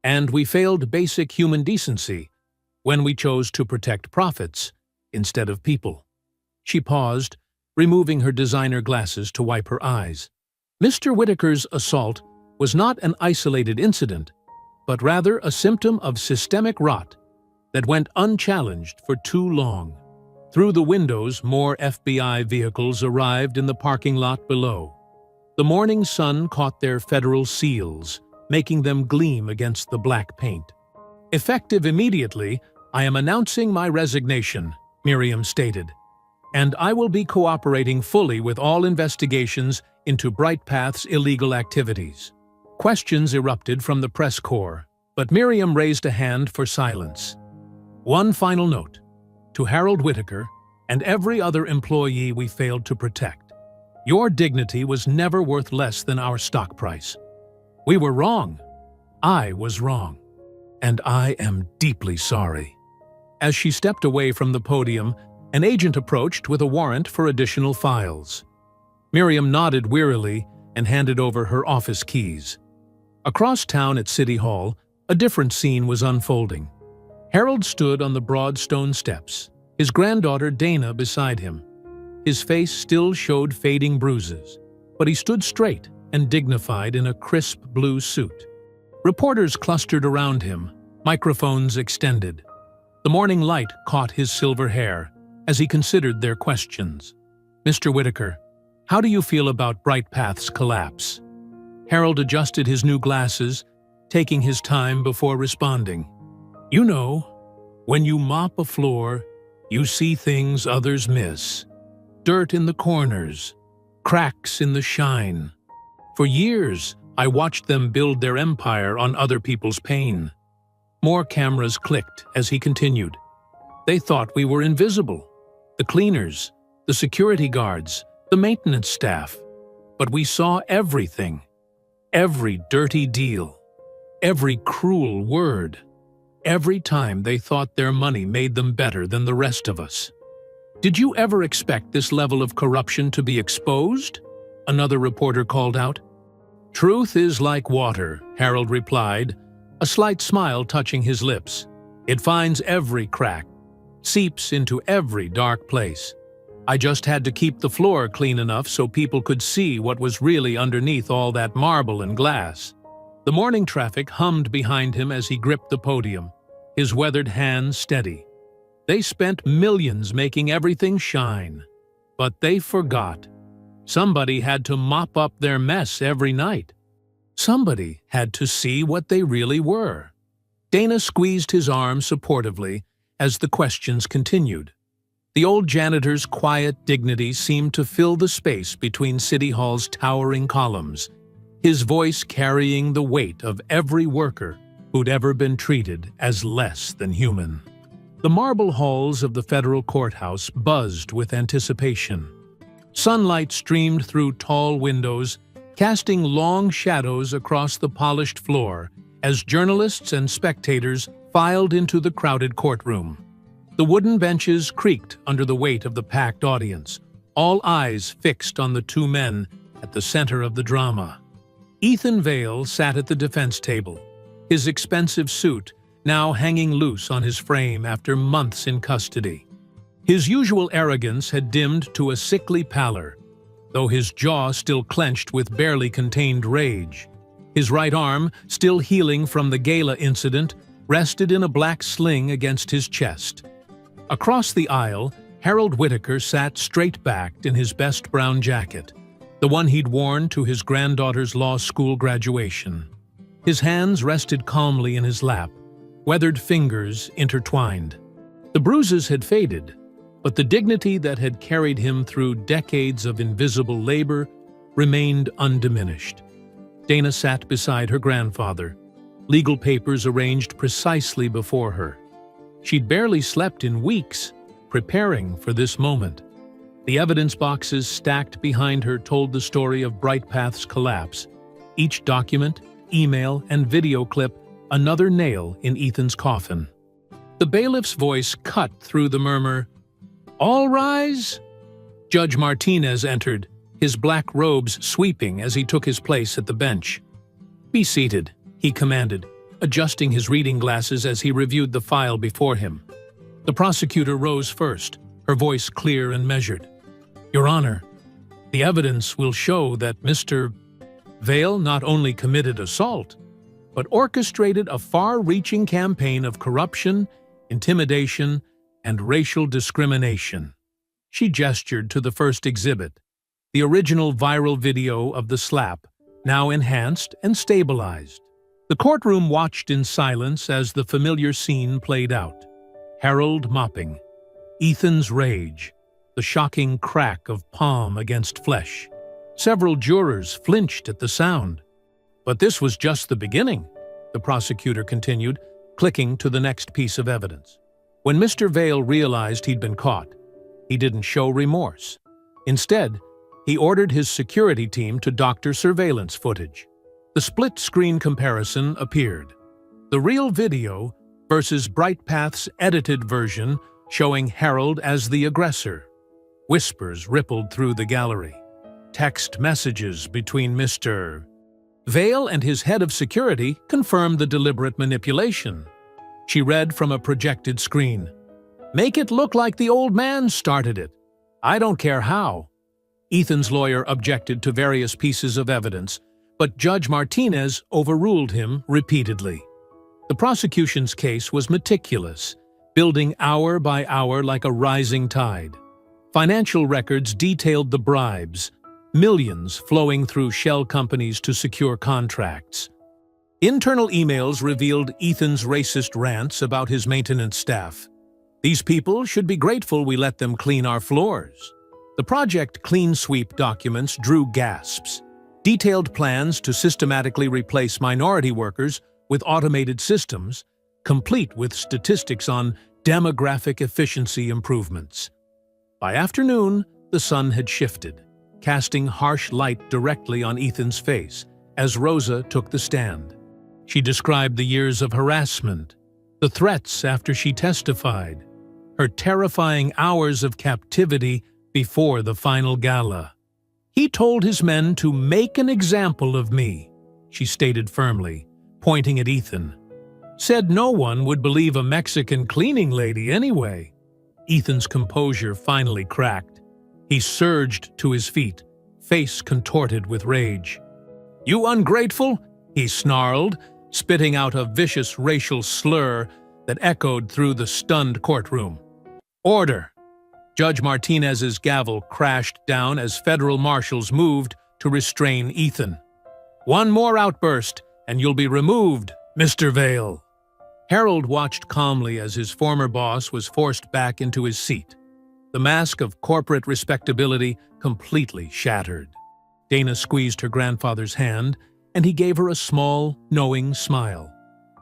And we failed basic human decency when we chose to protect profits instead of people." She paused, removing her designer glasses to wipe her eyes. Mr. Whitaker's assault was not an isolated incident, but rather a symptom of systemic rot that went unchallenged for too long. Through the windows, more FBI vehicles arrived in the parking lot below. The morning sun caught their federal seals, making them gleam against the black paint. "Effective immediately, I am announcing my resignation," Miriam stated, "and I will be cooperating fully with all investigations into BrightPath's illegal activities." Questions erupted from the press corps, but Miriam raised a hand for silence. "One final note. To Harold Whitaker and every other employee we failed to protect. Your dignity was never worth less than our stock price. We were wrong. I was wrong. And I am deeply sorry." As she stepped away from the podium, an agent approached with a warrant for additional files. Miriam nodded wearily and handed over her office keys. Across town at City Hall, a different scene was unfolding. Harold stood on the broad stone steps, his granddaughter Dana beside him. His face still showed fading bruises, but he stood straight and dignified in a crisp blue suit. Reporters clustered around him, microphones extended. The morning light caught his silver hair as he considered their questions. "Mr. Whitaker, how do you feel about BrightPath's collapse?" Harold adjusted his new glasses, taking his time before responding. "You know, when you mop a floor, you see things others miss. dirt in the corners, cracks in the shine. For years, I watched them build their empire on other people's pain. More cameras clicked as he continued. They thought we were invisible. The cleaners, the security guards, the maintenance staff. But we saw everything. Every dirty deal. Every cruel word. Every time they thought their money made them better than the rest of us. Did you ever expect this level of corruption to be exposed? Another reporter called out. Truth is like water, Harold replied, a slight smile touching his lips. It finds every crack, seeps into every dark place. I just had to keep the floor clean enough so people could see what was really underneath all that marble and glass. The morning traffic hummed behind him as he gripped the podium, his weathered hands steady. They spent millions making everything shine. But they forgot. Somebody had to mop up their mess every night. Somebody had to see what they really were. Dana squeezed his arm supportively as the questions continued. The old janitor's quiet dignity seemed to fill the space between City Hall's towering columns, his voice carrying the weight of every worker who'd ever been treated as less than human. The marble halls of the federal courthouse buzzed with anticipation. Sunlight streamed through tall windows, casting long shadows across the polished floor as journalists and spectators filed into the crowded courtroom. The wooden benches creaked under the weight of the packed audience, all eyes fixed on the two men at the center of the drama. Ethan Vale sat at the defense table, his expensive suit now hanging loose on his frame after months in custody. His usual arrogance had dimmed to a sickly pallor, though his jaw still clenched with barely contained rage. His right arm, still healing from the gala incident, rested in a black sling against his chest. Across the aisle, Harold Whitaker sat straight-backed in his best brown jacket, the one he'd worn to his granddaughter's law school graduation. His hands rested calmly in his lap, weathered fingers intertwined. The bruises had faded, but the dignity that had carried him through decades of invisible labor remained undiminished. Dana sat beside her grandfather, legal papers arranged precisely before her. She'd barely slept in weeks, preparing for this moment. The evidence boxes stacked behind her told the story of BrightPath's collapse. Each document, email, and video clip another nail in Ethan's coffin. The bailiff's voice cut through the murmur. "All rise!" Judge Martinez entered, his black robes sweeping as he took his place at the bench. "Be seated," he commanded, adjusting his reading glasses as he reviewed the file before him. The prosecutor rose first, her voice clear and measured. "Your Honor, the evidence will show that Mr. Vale not only committed assault, but orchestrated a far-reaching campaign of corruption, intimidation, and racial discrimination." She gestured to the first exhibit, the original viral video of the slap, now enhanced and stabilized. The courtroom watched in silence as the familiar scene played out. Harold mopping, Ethan's rage, the shocking crack of palm against flesh. Several jurors flinched at the sound. "But this was just the beginning," the prosecutor continued, clicking to the next piece of evidence. When Mr. Vale realized he'd been caught, he didn't show remorse. Instead, he ordered his security team to doctor surveillance footage. The split-screen comparison appeared. The real video versus BrightPath's edited version showing Harold as the aggressor. Whispers rippled through the gallery. Text messages between Mr. Vale and his head of security confirmed the deliberate manipulation. She read from a projected screen. "Make it look like the old man started it. I don't care how." Ethan's lawyer objected to various pieces of evidence, but Judge Martinez overruled him repeatedly. The prosecution's case was meticulous, building hour by hour like a rising tide. Financial records detailed the bribes, millions flowing through shell companies to secure contracts. Internal emails revealed Ethan's racist rants about his maintenance staff. "These people should be grateful we let them clean our floors." The Project Clean Sweep documents drew gasps, detailed plans to systematically replace minority workers with automated systems, complete with statistics on demographic efficiency improvements. By afternoon, the sun had shifted, casting harsh light directly on Ethan's face as Rosa took the stand. She described the years of harassment, the threats after she testified, her terrifying hours of captivity before the final gala. "He told his men to make an example of me," she stated firmly, pointing at Ethan. "Said no one would believe a Mexican cleaning lady anyway." Ethan's composure finally cracked. He surged to his feet, face contorted with rage. "You ungrateful!" he snarled, spitting out a vicious racial slur that echoed through the stunned courtroom. "Order!" Judge Martinez's gavel crashed down as federal marshals moved to restrain Ethan. "One more outburst, and you'll be removed, Mr. Vale." Harold watched calmly as his former boss was forced back into his seat, the mask of corporate respectability completely shattered. Dana squeezed her grandfather's hand, and he gave her a small, knowing smile.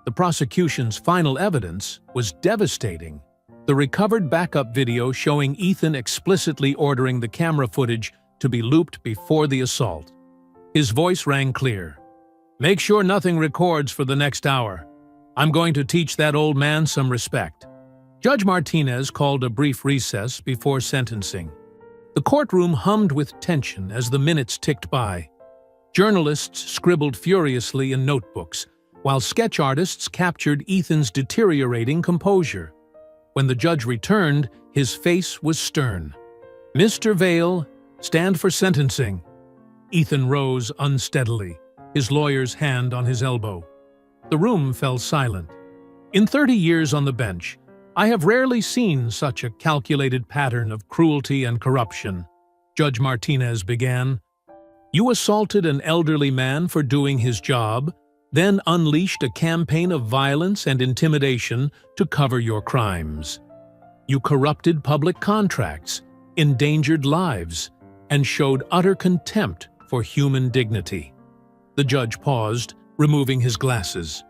The prosecution's final evidence was devastating. The recovered backup video showing Ethan explicitly ordering the camera footage to be looped before the assault. His voice rang clear. "Make sure nothing records for the next hour. I'm going to teach that old man some respect." Judge Martinez called a brief recess before sentencing. The courtroom hummed with tension as the minutes ticked by. Journalists scribbled furiously in notebooks, while sketch artists captured Ethan's deteriorating composure. When the judge returned, his face was stern. "Mr. Vale, stand for sentencing." Ethan rose unsteadily, his lawyer's hand on his elbow. The room fell silent. "In 30 years on the bench, I have rarely seen such a calculated pattern of cruelty and corruption," Judge Martinez began. "You assaulted an elderly man for doing his job, then unleashed a campaign of violence and intimidation to cover your crimes. You corrupted public contracts, endangered lives, and showed utter contempt for human dignity." The judge paused, removing his glasses.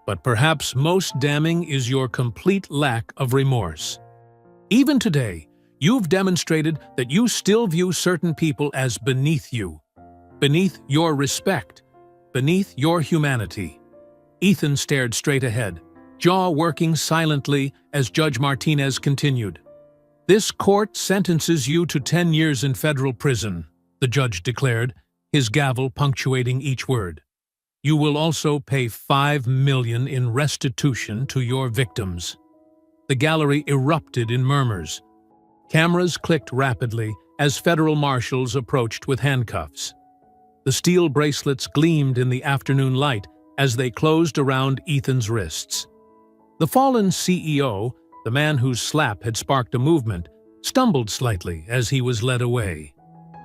"But perhaps most damning is your complete lack of remorse. Even today, you've demonstrated that you still view certain people as beneath you, beneath your respect, beneath your humanity." Ethan stared straight ahead, jaw working silently as Judge Martinez continued. "This court sentences you to 10 years in federal prison," the judge declared, his gavel punctuating each word. "You will also pay $5 million in restitution to your victims." The gallery erupted in murmurs. Cameras clicked rapidly as federal marshals approached with handcuffs. The steel bracelets gleamed in the afternoon light as they closed around Ethan's wrists. The fallen CEO, the man whose slap had sparked a movement, stumbled slightly as he was led away.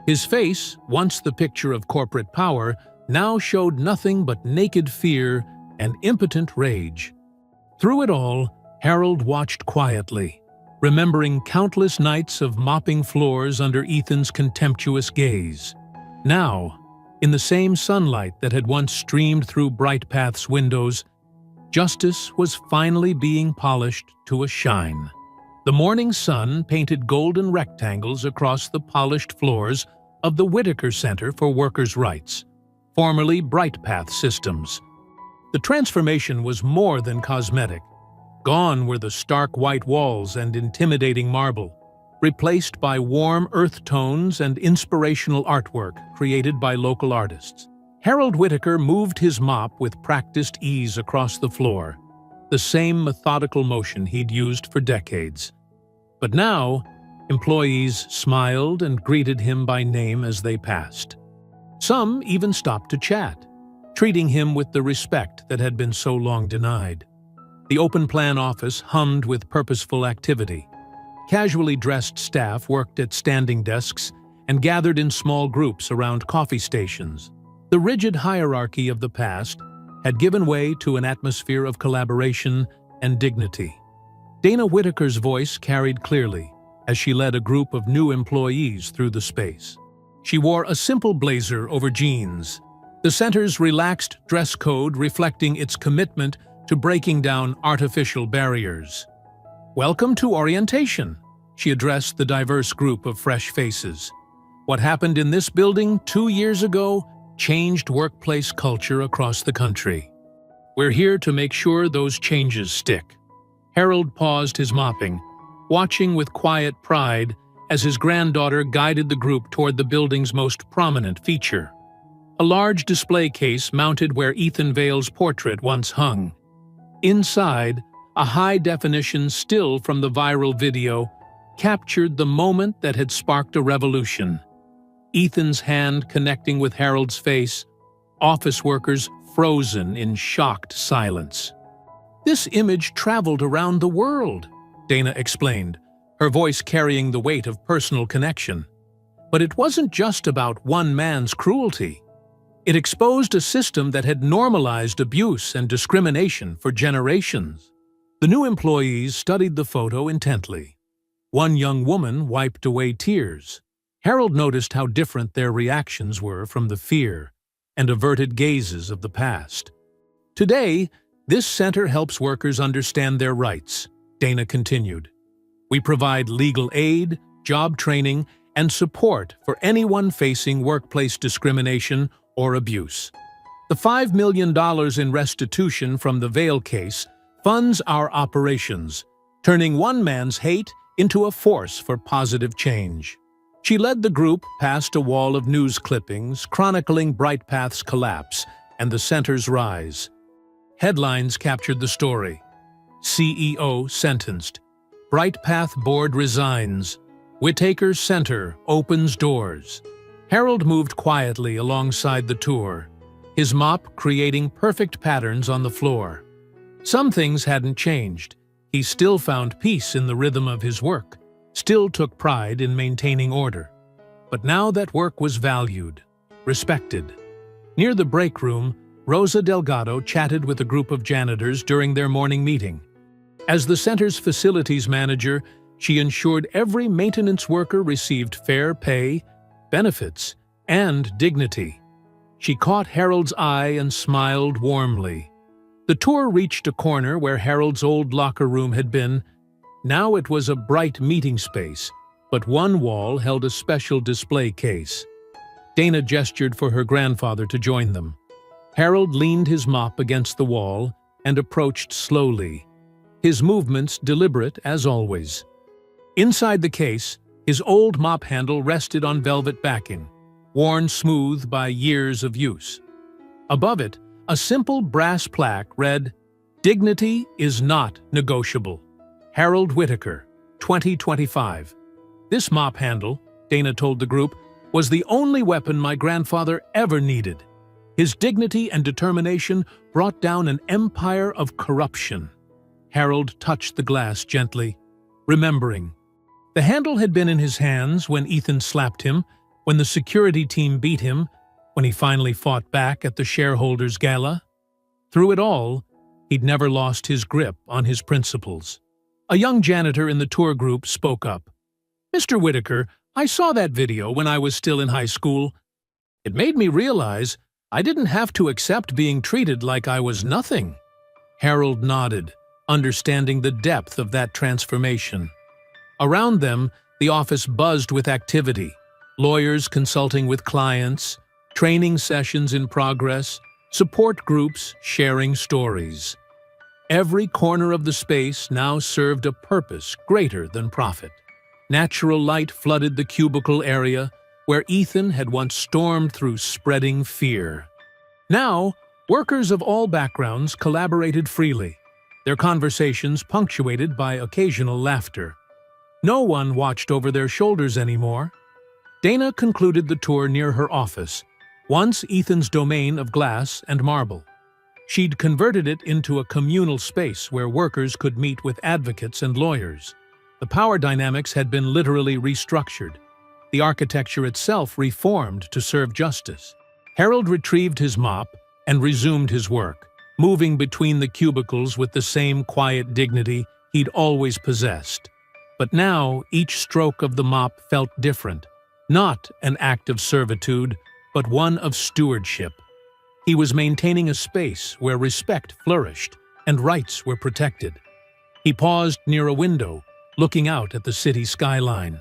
His face, once the picture of corporate power, now showed nothing but naked fear and impotent rage. Through it all, Harold watched quietly, remembering countless nights of mopping floors under Ethan's contemptuous gaze. Now, in the same sunlight that had once streamed through Brightpath's windows, justice was finally being polished to a shine. The morning sun painted golden rectangles across the polished floors of the Whitaker Center for Workers' Rights, formerly Brightpath Systems. The transformation was more than cosmetic. Gone were the stark white walls and intimidating marble, replaced by warm earth tones and inspirational artwork created by local artists. Harold Whitaker moved his mop with practiced ease across the floor, the same methodical motion he'd used for decades. But now, employees smiled and greeted him by name as they passed. Some even stopped to chat, treating him with the respect that had been so long denied. The open plan office hummed with purposeful activity. Casually dressed staff worked at standing desks and gathered in small groups around coffee stations. The rigid hierarchy of the past had given way to an atmosphere of collaboration and dignity. Dana Whitaker's voice carried clearly as she led a group of new employees through the space. She wore a simple blazer over jeans, the center's relaxed dress code reflecting its commitment to breaking down artificial barriers. "Welcome to orientation," she addressed the diverse group of fresh faces. "What happened in this building 2 years ago changed workplace culture across the country. We're here to make sure those changes stick." Harold paused his mopping, watching with quiet pride as his granddaughter guided the group toward the building's most prominent feature. A large display case mounted where Ethan Vale's portrait once hung. Inside, a high-definition still from the viral video captured the moment that had sparked a revolution. Ethan's hand connecting with Harold's face, office workers frozen in shocked silence. "This image traveled around the world," Dana explained, her voice carrying the weight of personal connection. But it wasn't just about one man's cruelty. It exposed a system that had normalized abuse and discrimination for generations. The new employees studied the photo intently. One young woman wiped away tears. Harold noticed how different their reactions were from the fear and averted gazes of the past. "Today, this center helps workers understand their rights," Dana continued. "We provide legal aid, job training, and support for anyone facing workplace discrimination or abuse. The $5 million in restitution from the Vale case funds our operations, turning one man's hate into a force for positive change." She led the group past a wall of news clippings chronicling BrightPath's collapse and the center's rise. Headlines captured the story. "CEO sentenced. BrightPath board resigns. Whitaker Center opens doors." Harold moved quietly alongside the tour, his mop creating perfect patterns on the floor. Some things hadn't changed. He still found peace in the rhythm of his work, still took pride in maintaining order. But now that work was valued, respected. Near the break room, Rosa Delgado chatted with a group of janitors during their morning meeting. As the center's facilities manager, she ensured every maintenance worker received fair pay, benefits, and dignity. She caught Harold's eye and smiled warmly. The tour reached a corner where Harold's old locker room had been. Now it was a bright meeting space, but one wall held a special display case. Dana gestured for her grandfather to join them. Harold leaned his mop against the wall and approached slowly, his movements deliberate as always. Inside the case, his old mop handle rested on velvet backing, worn smooth by years of use. Above it, a simple brass plaque read, "Dignity is not negotiable. Harold Whitaker, 2025. This mop handle, Dana told the group, was the only weapon my grandfather ever needed. His dignity and determination brought down an empire of corruption." Harold touched the glass gently, remembering. The handle had been in his hands when Ethan slapped him, when the security team beat him, when he finally fought back at the shareholders' gala. Through it all, he'd never lost his grip on his principles. A young janitor in the tour group spoke up. "Mr. Whitaker, I saw that video when I was still in high school. It made me realize I didn't have to accept being treated like I was nothing." Harold nodded, understanding the depth of that transformation. Around them, the office buzzed with activity, lawyers consulting with clients, training sessions in progress, support groups sharing stories. Every corner of the space now served a purpose greater than profit. Natural light flooded the cubicle area where Ethan had once stormed through spreading fear. Now, workers of all backgrounds collaborated freely, their conversations punctuated by occasional laughter. No one watched over their shoulders anymore. Dana concluded the tour near her office, once Ethan's domain of glass and marble. She'd converted it into a communal space where workers could meet with advocates and lawyers. The power dynamics had been literally restructured, the architecture itself reformed to serve justice. Harold retrieved his mop and resumed his work, moving between the cubicles with the same quiet dignity he'd always possessed. But now each stroke of the mop felt different, not an act of servitude, but one of stewardship. He was maintaining a space where respect flourished and rights were protected. He paused near a window, looking out at the city skyline.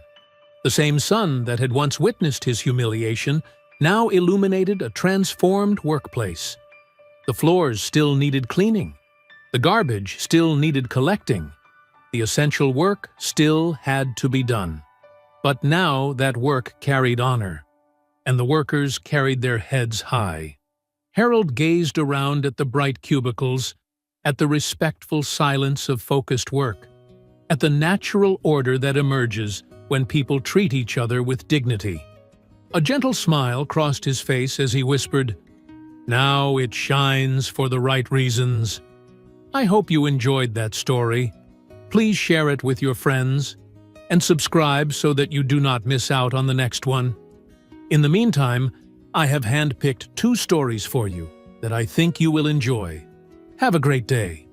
The same sun that had once witnessed his humiliation now illuminated a transformed workplace. The floors still needed cleaning. The garbage still needed collecting. The essential work still had to be done. But now that work carried honor, and the workers carried their heads high. Harold gazed around at the bright cubicles, at the respectful silence of focused work, at the natural order that emerges when people treat each other with dignity. A gentle smile crossed his face as he whispered, "Now it shines for the right reasons." I hope you enjoyed that story. Please share it with your friends and subscribe so that you do not miss out on the next one. In the meantime, I have handpicked 2 stories for you that I think you will enjoy. Have a great day.